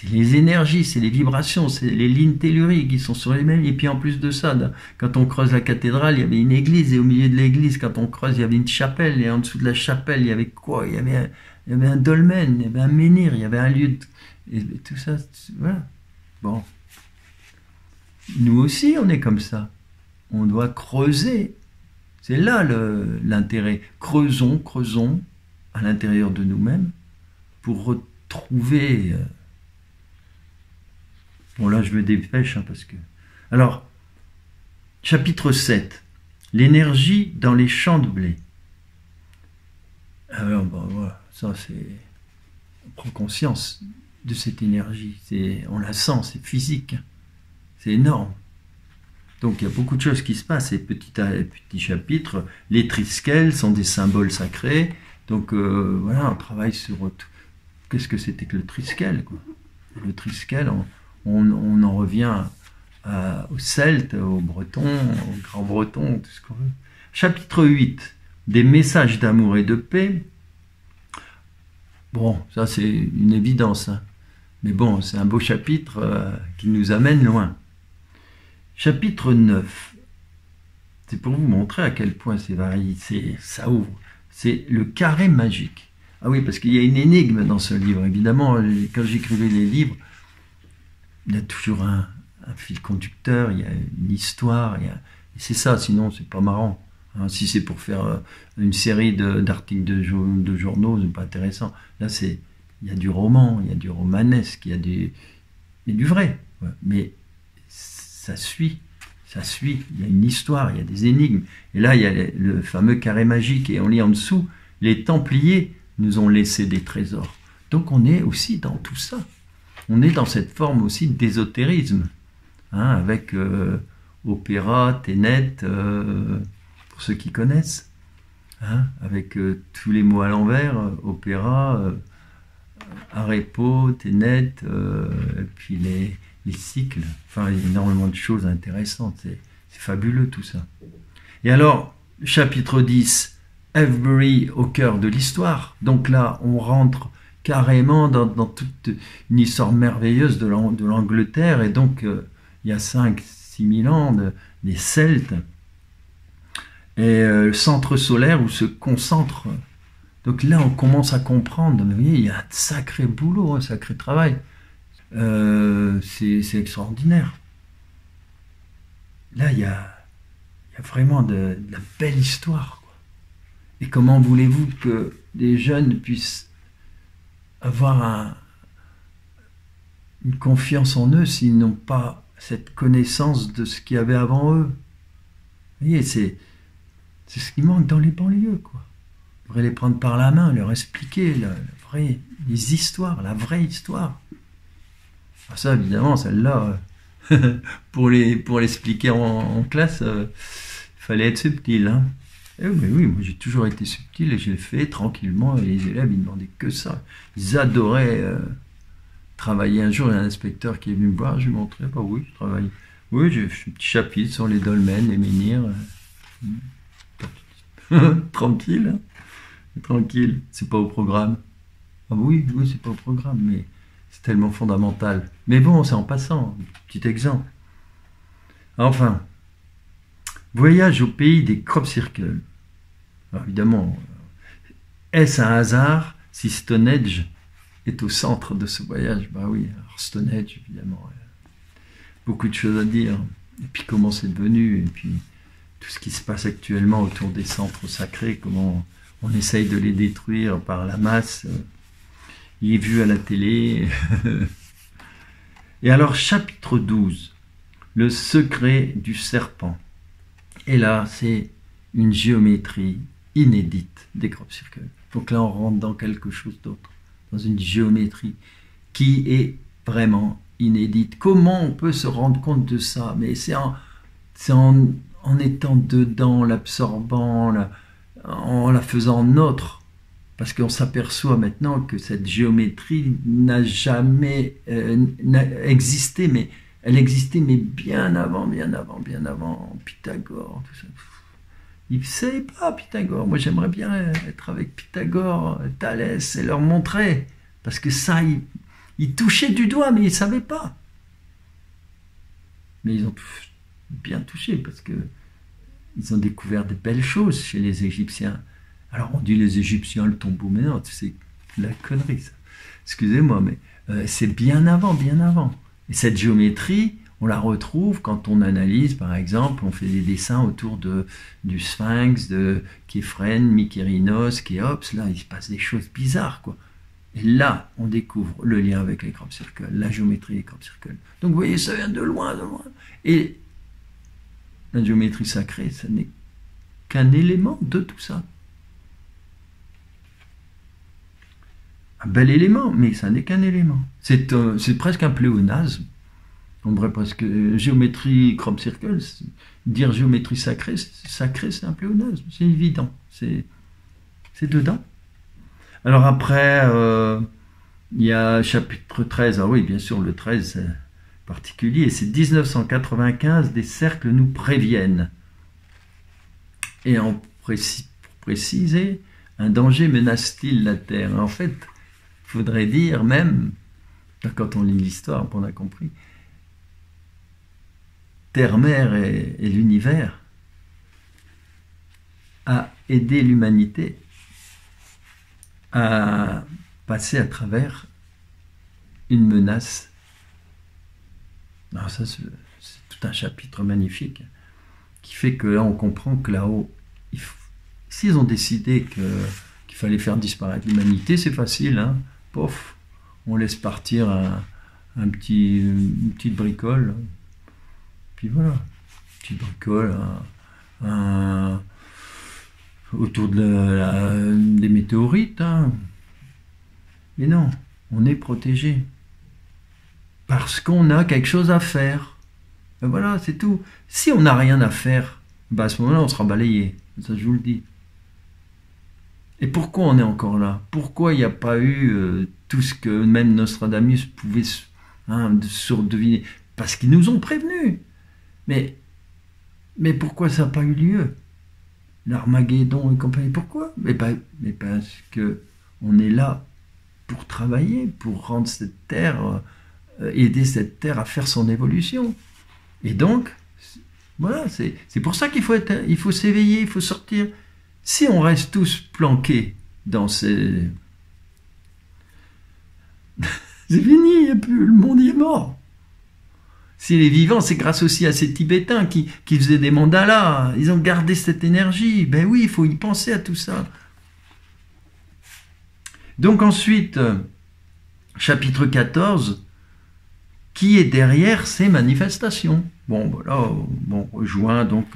Speaker 1: les énergies, c'est les vibrations, c'est les lignes telluriques qui sont sur les mêmes. Et puis en plus de ça, quand on creuse la cathédrale, il y avait une église, et au milieu de l'église, quand on creuse, il y avait une chapelle, et en dessous de la chapelle, il y avait quoi? Il y avait un dolmen, il y avait un menhir, il y avait un lieu et tout ça, voilà. Bon. Nous aussi, on est comme ça. On doit creuser. C'est là l'intérêt. Creusons à l'intérieur de nous-mêmes pour retrouver... Bon, là, je me dépêche, parce que... Alors, chapitre 7. L'énergie dans les champs de blé. Alors, voilà, ça, c'est... On prend conscience de cette énergie. On la sent, c'est physique. C'est énorme. Donc, il y a beaucoup de choses qui se passent. Et petit chapitre, les triskel sont des symboles sacrés. Donc, voilà, on travaille sur... Qu'est-ce que c'était que le triskel, quoi? Le triskel, on en revient aux Celtes, aux Bretons, aux Grands Bretons, tout ce qu'on veut. Chapitre 8, des messages d'amour et de paix. Bon, ça c'est une évidence, hein. Mais bon, c'est un beau chapitre qui nous amène loin. Chapitre 9, c'est pour vous montrer à quel point c'est varié, ça ouvre. C'est le carré magique. Ah oui, parce qu'il y a une énigme dans ce livre. Évidemment, quand j'écrivais les livres, il y a toujours un fil conducteur, il y a une histoire, et c'est ça, sinon c'est pas marrant. Hein, si c'est pour faire une série d'articles de journaux, c'est pas intéressant. Là, il y a du roman, il y a du romanesque, il y a du vrai. Ouais. Mais ça suit. Il y a une histoire, il y a des énigmes. Et là, il y a le fameux carré magique. Et on lit en dessous, les Templiers nous ont laissé des trésors. Donc on est aussi dans tout ça. On est dans cette forme aussi d'ésotérisme. Hein, avec opéra, Ténet, pour ceux qui connaissent. Hein, avec tous les mots à l'envers, opéra, Arepo, Ténet, et puis les cycles, enfin il y a énormément de choses intéressantes, c'est fabuleux tout ça. Et alors, chapitre 10, Avebury au cœur de l'histoire, donc là on rentre carrément dans toute une histoire merveilleuse de l'Angleterre, et donc il y a 5-6 000 ans, des Celtes, et le centre solaire où se concentre. Donc là on commence à comprendre, vous voyez, il y a un sacré boulot, un sacré travail. C'est extraordinaire. Là, il y a vraiment de la belle histoire, quoi. Et comment voulez-vous que des jeunes puissent avoir une confiance en eux s'ils n'ont pas cette connaissance de ce qu'il y avait avant eux? Vous voyez, c'est ce qui manque dans les banlieues, quoi. Il faudrait les prendre par la main, leur expliquer les histoires, la vraie histoire. Ça, évidemment, celle-là, pour l'expliquer en classe, il fallait être subtil. Hein. Mais oui, moi j'ai toujours été subtil et je l'ai fait tranquillement. Et les élèves, ils ne demandaient que ça. Ils adoraient travailler. Un jour, il y a un inspecteur qui est venu me voir. Je lui ai montré, bah oui, je travaille. Oui, j'ai fait un petit chapitre sur les dolmens, les menhirs. Tranquille, hein. Tranquille. C'est pas au programme. Ah oui, c'est pas au programme, mais c'est tellement fondamental. Mais bon, c'est en passant, petit exemple. Enfin, voyage au pays des crop circles. Alors évidemment, est-ce un hasard si Stonehenge est au centre de ce voyage? Bah oui, alors Stonehenge, évidemment, beaucoup de choses à dire. Et puis comment c'est devenu, et puis tout ce qui se passe actuellement autour des centres sacrés, comment on essaye de les détruire par la masse. Il est vu à la télé. Et alors, chapitre 12, le secret du serpent. Et là, c'est une géométrie inédite des crop circles. Donc là, on rentre dans quelque chose d'autre, dans une géométrie qui est vraiment inédite. Comment on peut se rendre compte de ça? Mais c'est en étant dedans, l'absorbant, en la faisant nôtre. Parce qu'on s'aperçoit maintenant que cette géométrie n'a jamais existé, mais elle existait, mais bien avant Pythagore, tout ça. Il ne savait pas, Pythagore. Moi, j'aimerais bien être avec Pythagore, Thalès, et leur montrer. Parce que ça, ils touchaient du doigt, mais ils ne savaient pas. Mais ils ont bien touché, parce que ils ont découvert de belles choses chez les Égyptiens. Alors on dit les Égyptiens, le tombeau, mais non, c'est la connerie ça. Excusez-moi, mais c'est bien avant. Et cette géométrie, on la retrouve quand on analyse, par exemple, on fait des dessins autour du Sphinx, de Képhren, Mykérinos, Khéops, là il se passe des choses bizarres, quoi. Et là, on découvre le lien avec les crop circles, la géométrie des crop circles. Donc vous voyez, ça vient de loin. Et la géométrie sacrée, ça n'est qu'un élément de tout ça. Un bel élément, mais ça n'est qu'un élément. C'est presque un pléonasme. On devrait presque... Géométrie crop circle, dire géométrie sacrée, c'est un pléonasme. C'est évident. C'est dedans. Alors après, il y a chapitre 13. Ah oui, bien sûr, le 13, c'est particulier. C'est 1995, des cercles nous préviennent. Et pour préciser, un danger menace-t-il la Terre? En fait, il faudrait dire même, quand on lit l'histoire, on a compris, Terre-Mère et l'univers a aidé l'humanité à passer à travers une menace. Alors ça, c'est tout un chapitre magnifique qui fait que là, on comprend que là-haut, s'ils ont décidé qu'il fallait faire disparaître l'humanité, c'est facile, hein. Pof, on laisse partir une petite bricole, puis voilà, une petite bricole, autour des météorites, hein. Mais non, on est protégé. Parce qu'on a quelque chose à faire. Ben voilà, c'est tout. Si on n'a rien à faire, ben à ce moment-là, on sera balayé. Ça, je vous le dis. Et pourquoi on est encore là? Pourquoi il n'y a pas eu tout ce que même Nostradamus pouvait deviner? Parce qu'ils nous ont prévenus. Mais pourquoi ça n'a pas eu lieu? L'Armageddon et compagnie, pourquoi? Mais parce que on est là pour travailler, pour rendre cette terre, aider cette terre à faire son évolution. Et donc, voilà, c'est pour ça qu'il faut s'éveiller, il faut sortir. Si on reste tous planqués dans ces... c'est fini, le monde y est mort. S'il est vivant, c'est grâce aussi à ces Tibétains qui faisaient des mandalas. Ils ont gardé cette énergie. Ben oui, il faut y penser à tout ça. Donc ensuite, chapitre 14, qui est derrière ces manifestations? Bon, voilà, on rejoint donc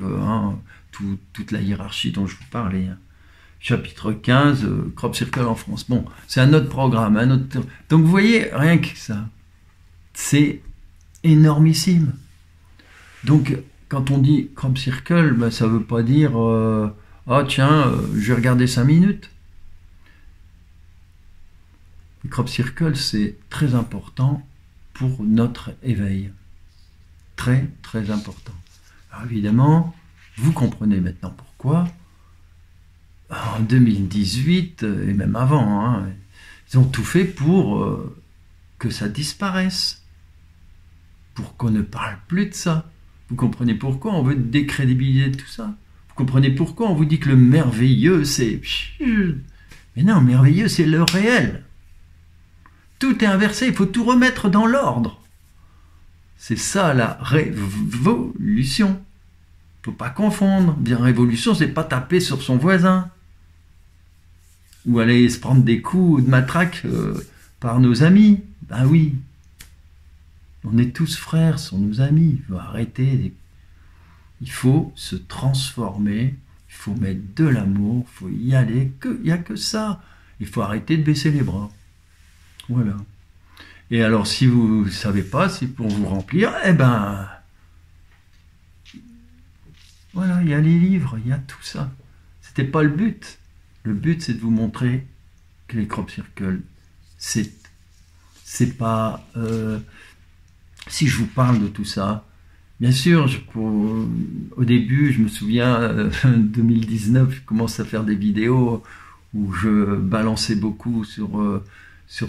Speaker 1: toute la hiérarchie dont je vous parlais. Hein. Chapitre 15, Crop Circle en France. Bon, c'est un autre programme. Donc vous voyez, rien que ça, c'est énormissime. Donc, quand on dit Crop Circle, ben, ça ne veut pas dire ah tiens, je vais regarder 5 minutes. Le Crop Circle, c'est très important pour notre éveil. Très, très important. Alors évidemment, vous comprenez maintenant pourquoi. En 2018, et même avant, hein, ils ont tout fait pour que ça disparaisse. Pour qu'on ne parle plus de ça. Vous comprenez pourquoi on veut décrédibiliser tout ça? Vous comprenez pourquoi on vous dit que le merveilleux, c'est... Mais non, merveilleux, c'est le réel. Tout est inversé, il faut tout remettre dans l'ordre. C'est ça la révolution. Il ne faut pas confondre. Bien, révolution, c'est pas taper sur son voisin. Ou aller se prendre des coups de matraque par nos amis. Ben oui. On est tous frères, sont nos amis. Il faut arrêter. Il faut se transformer. Il faut mettre de l'amour. Il faut y aller. Il n'y a que ça. Il faut arrêter de baisser les bras. Voilà. Et alors, si vous ne savez pas, c'est pour vous remplir, eh ben, voilà, il y a les livres, il y a tout ça. C'était pas le but. Le but, c'est de vous montrer que les Crop Circle, c'est pas... si je vous parle de tout ça, bien sûr, au début, je me souviens, 2019, je commence à faire des vidéos où je balançais beaucoup sur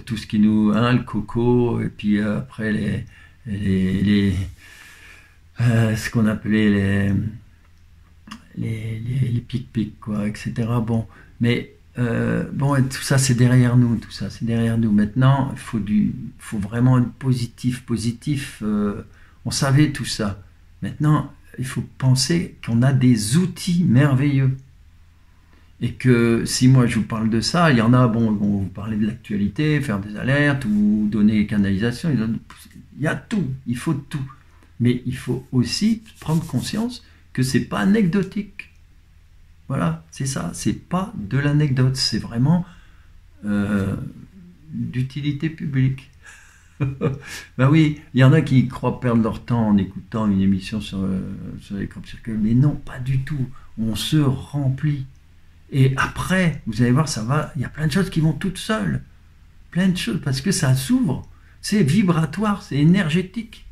Speaker 1: tout ce qui nous... le coco, et puis après ce qu'on appelait les pic-pic, quoi, etc. Bon, mais bon, tout ça, c'est derrière nous, tout ça, c'est derrière nous. Maintenant, il faut vraiment être positif. On savait tout ça. Maintenant, il faut penser qu'on a des outils merveilleux. Et que si moi je vous parle de ça, il y en a, bon, vous parlez de l'actualité, faire des alertes ou donner des canalisations, il y a tout, il faut tout. Mais il faut aussi prendre conscience que c'est pas anecdotique. Voilà, c'est ça, c'est pas de l'anecdote, c'est vraiment d'utilité publique. Ben oui, il y en a qui croient perdre leur temps en écoutant une émission sur les Crop Circle, mais non, pas du tout. On se remplit. Et après, vous allez voir, ça va, il y a plein de choses qui vont toutes seules. Plein de choses, parce que ça s'ouvre. C'est vibratoire, c'est énergétique.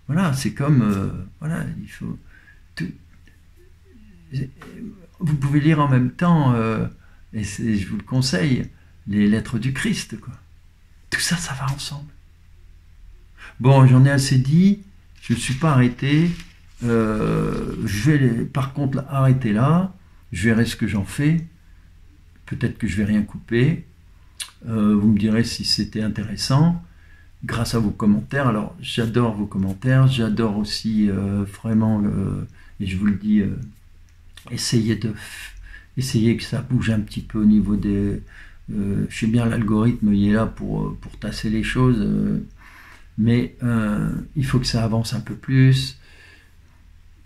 Speaker 1: Voilà, c'est comme... voilà, il faut... Vous pouvez lire en même temps, et je vous le conseille, les lettres du Christ, quoi. Tout ça, ça va ensemble. Bon, j'en ai assez dit, je ne suis pas arrêté. Je vais, par contre, arrêter là. Je verrai ce que j'en fais. Peut-être que je vais rien couper. Vous me direz si c'était intéressant. Grâce à vos commentaires. Alors, j'adore vos commentaires. J'adore aussi vraiment, et je vous le dis essayer que ça bouge un petit peu au niveau des... je sais bien, l'algorithme, il est là pour tasser les choses, mais il faut que ça avance un peu plus.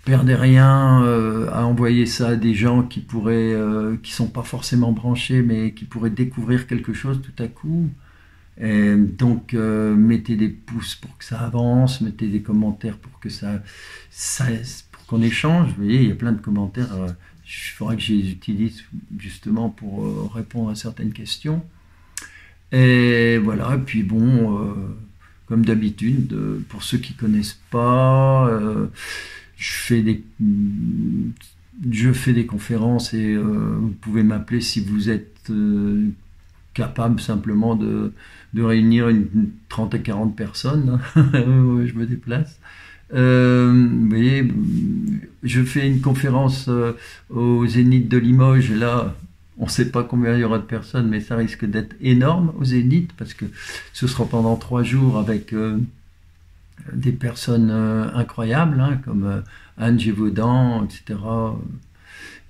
Speaker 1: Perdez rien à envoyer ça à des gens qui sont pas forcément branchés, mais qui pourraient découvrir quelque chose tout à coup. Et donc, mettez des pouces pour que ça avance, mettez des commentaires pour que pour qu'on échange. Vous voyez, il y a plein de commentaires. Il faudra que je les utilise justement pour répondre à certaines questions. Et voilà. Et puis bon, comme d'habitude, pour ceux qui connaissent pas. Je fais des conférences et vous pouvez m'appeler si vous êtes capable simplement de réunir une 30 à 40 personnes. Je me déplace. Vous voyez, je fais une conférence au Zénith de Limoges. Là, on ne sait pas combien il y aura de personnes, mais ça risque d'être énorme au Zénith parce que ce sera pendant 3 jours avec... des personnes incroyables, hein, comme Anne Gévaudan, etc.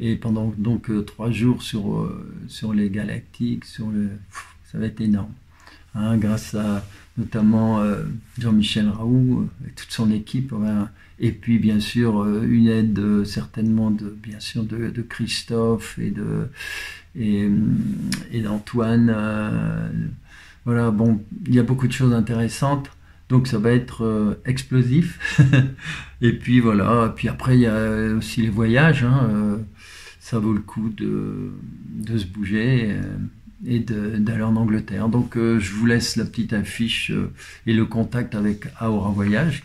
Speaker 1: Et pendant donc 3 jours sur les galactiques, ça va être énorme. Hein, grâce à notamment Jean-Michel Raoult et toute son équipe. Et puis bien sûr une aide certainement bien sûr de Christophe et d'Antoine. Voilà, bon, il y a beaucoup de choses intéressantes. Donc ça va être explosif. Et puis voilà, puis après il y a aussi les voyages, hein, ça vaut le coup de se bouger et d'aller en Angleterre. Donc je vous laisse la petite affiche et le contact avec Aura Voyage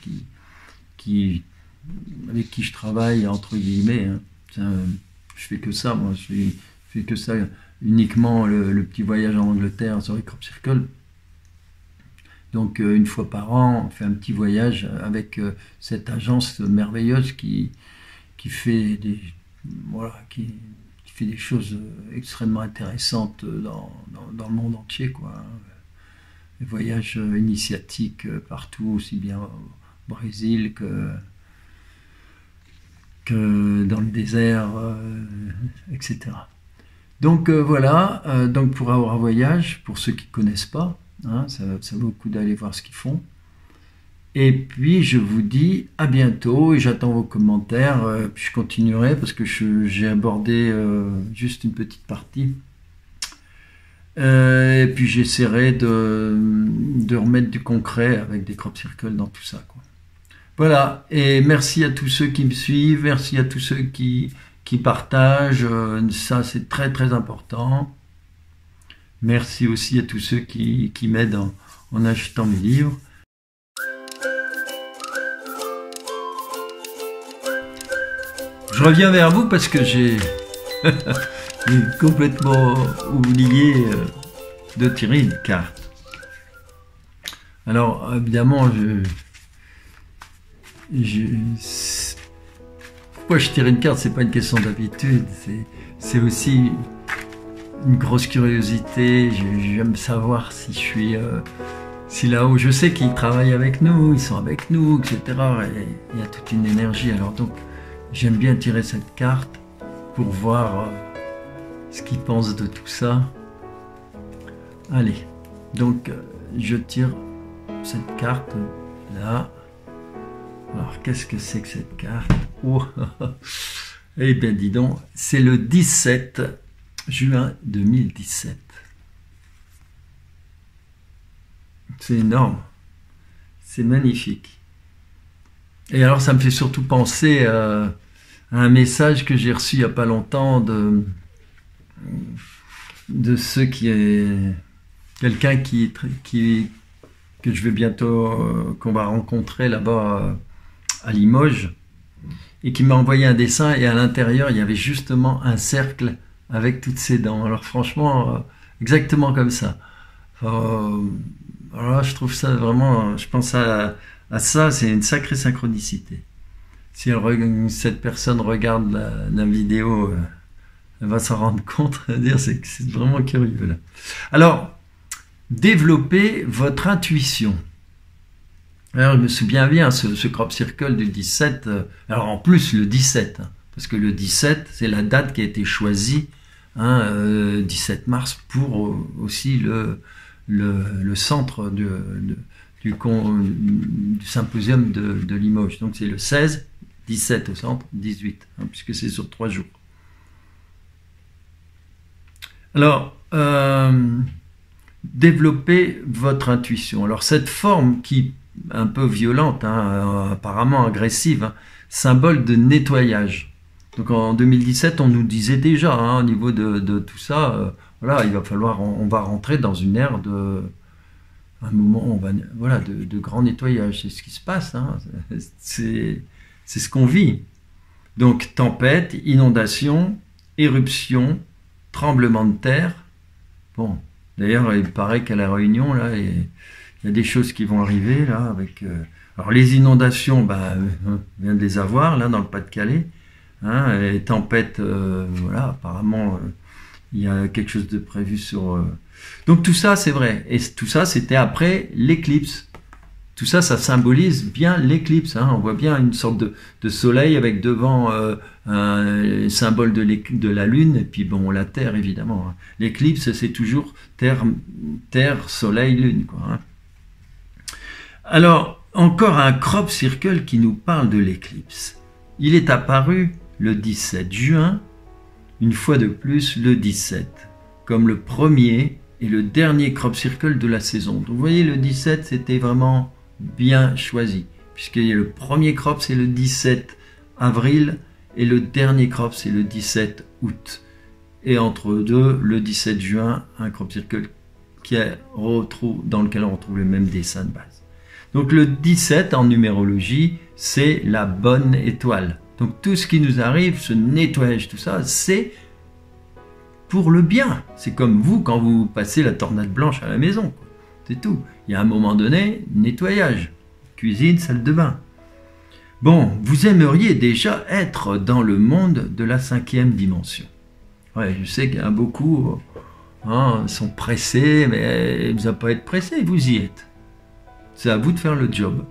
Speaker 1: avec qui je travaille entre guillemets. Hein. Je fais que ça, moi je fais que ça uniquement le petit voyage en Angleterre sur les Crop Circle. Donc une fois par an, on fait un petit voyage avec cette agence merveilleuse qui fait qui fait des choses extrêmement intéressantes dans le monde entier, quoi. Des voyages initiatiques partout, aussi bien au Brésil que dans le désert, etc. Donc voilà, donc pour Aura Voyage, pour ceux qui ne connaissent pas, hein, ça vaut le coup d'aller voir ce qu'ils font. Et puis je vous dis à bientôt et j'attends vos commentaires. Puis je continuerai parce que j'ai abordé juste une petite partie. Et puis j'essaierai de remettre du concret avec des crop circles dans tout ça, quoi. Voilà, et merci à tous ceux qui me suivent, merci à tous ceux qui partagent, ça c'est très très important. Merci aussi à tous ceux qui m'aident en achetant mes livres. Je reviens vers vous parce que j'ai complètement oublié de tirer une carte. Alors évidemment, pourquoi je tire une carte, c'est pas une question d'habitude, c'est aussi une grosse curiosité. J'aime savoir si je suis si là-haut, je sais qu'ils travaillent avec nous, ils sont avec nous, etc. Et il y a toute une énergie. Alors donc j'aime bien tirer cette carte pour voir ce qu'ils pensent de tout ça. Allez, donc je tire cette carte là. Alors, qu'est-ce que c'est que cette carte? Oh. Eh bien, dis donc, c'est le 17 juin 2017. C'est énorme. C'est magnifique. Et alors, ça me fait surtout penser à un message que j'ai reçu il n'y a pas longtemps de ceux quelqu'un que je vais bientôt, qu'on va rencontrer là-bas à Limoges, et qui m'a envoyé un dessin, et à l'intérieur il y avait justement un cercle avec toutes ses dents. Alors franchement, exactement comme ça. Alors là, je trouve ça vraiment, je pense à ça, c'est une sacrée synchronicité. Si cette personne regarde la vidéo, elle va s'en rendre compte, c'est vraiment curieux là. Alors, développez votre intuition. Alors, je me souviens bien, ce crop circle du 17, alors en plus le 17, Parce que le 17, c'est la date qui a été choisie, hein, 17 mars, pour aussi le centre du symposium de Limoges. Donc c'est le 16, 17 au centre, 18, hein, puisque c'est sur 3 jours. Alors, développez votre intuition. Alors cette forme qui est un peu violente, hein, apparemment agressive, hein, symbole de nettoyage. Donc en 2017, on nous disait déjà, hein, au niveau de tout ça, voilà, il va falloir, on va rentrer dans une ère de, un moment, voilà, de grand nettoyage. C'est ce qui se passe, hein, c'est ce qu'on vit. Donc tempête, inondation, éruption, tremblement de terre. Bon, d'ailleurs, il paraît qu'à la Réunion, là, il y a des choses qui vont arriver là avec. Alors les inondations, on vient de les avoir là dans le Pas-de-Calais. Hein, les tempêtes, voilà, apparemment, il y a quelque chose de prévu sur. Donc tout ça, c'est vrai. Et tout ça, c'était après l'éclipse. Tout ça, ça symbolise bien l'éclipse. Hein. On voit bien une sorte de soleil avec devant un symbole de la lune et puis bon, la terre évidemment. Hein. L'éclipse, c'est toujours terre, soleil, lune, quoi. Hein. Alors, encore un crop circle qui nous parle de l'éclipse. Il est apparu le 17 juin, une fois de plus le 17, comme le premier et le dernier crop circle de la saison. Donc vous voyez, le 17, c'était vraiment bien choisi, puisque le premier crop, c'est le 17 avril, et le dernier crop, c'est le 17 août. Et entre deux, le 17 juin, un crop circle dans lequel on retrouve le même dessin de base. Donc le 17 en numérologie, c'est la bonne étoile. Donc tout ce qui nous arrive, ce nettoyage, tout ça, c'est pour le bien. C'est comme vous quand vous passez la tornade blanche à la maison. C'est tout. Il y a un moment donné, nettoyage. Cuisine, salle de bain. Bon, vous aimeriez déjà être dans le monde de la 5e dimension. Ouais, je sais qu'il y a beaucoup sont pressés, mais vous n'allez pas être pressés, vous y êtes. C'est à vous de faire le job.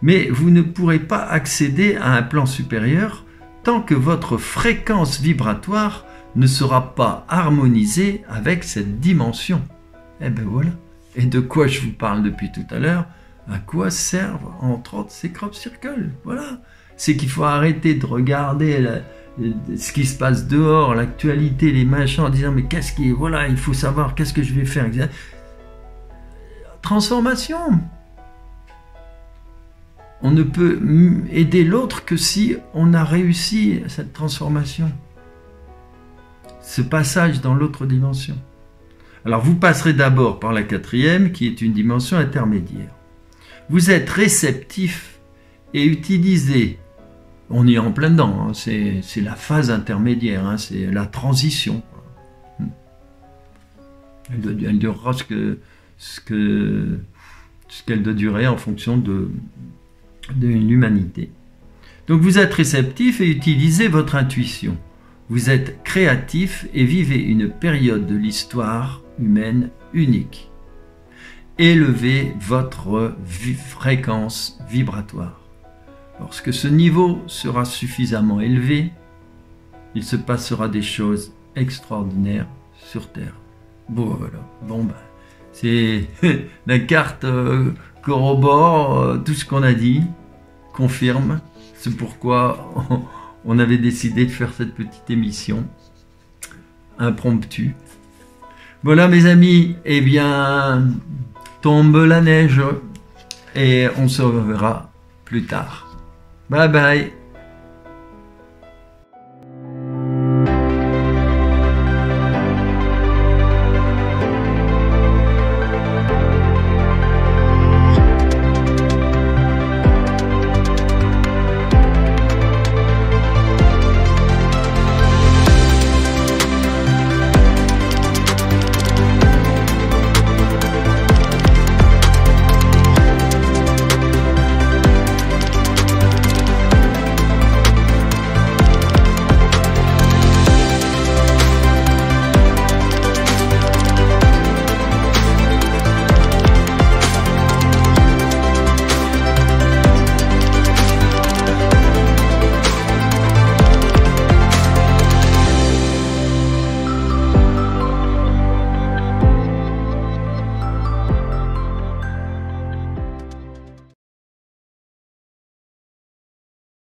Speaker 1: Mais vous ne pourrez pas accéder à un plan supérieur tant que votre fréquence vibratoire ne sera pas harmonisée avec cette dimension. Eh ben voilà. Et de quoi je vous parle depuis tout à l'heure? À quoi servent entre autres ces crop circles? Voilà. C'est qu'il faut arrêter de regarder ce qui se passe dehors, l'actualité, les machins, en disant mais qu'est-ce qui est, voilà, il faut savoir qu'est-ce que je vais faire. Transformation. On ne peut aider l'autre que si on a réussi cette transformation, ce passage dans l'autre dimension. Alors vous passerez d'abord par la 4e, qui est une dimension intermédiaire. Vous êtes réceptif et utilisez, on est en plein dedans, hein, c'est la phase intermédiaire, hein, c'est la transition. Elle durera ce qu'elle doit durer en fonction de l'humanité. Donc vous êtes réceptif et utilisez votre intuition. Vous êtes créatif et vivez une période de l'histoire humaine unique. Élevez votre fréquence vibratoire. Lorsque ce niveau sera suffisamment élevé, il se passera des choses extraordinaires sur Terre. Bon, voilà. Bon, ben, c'est la carte corrobore tout ce qu'on a dit, confirme. C'est pourquoi on avait décidé de faire cette petite émission impromptue. Voilà mes amis, eh bien, tombe la neige et on se reverra plus tard. Bye bye.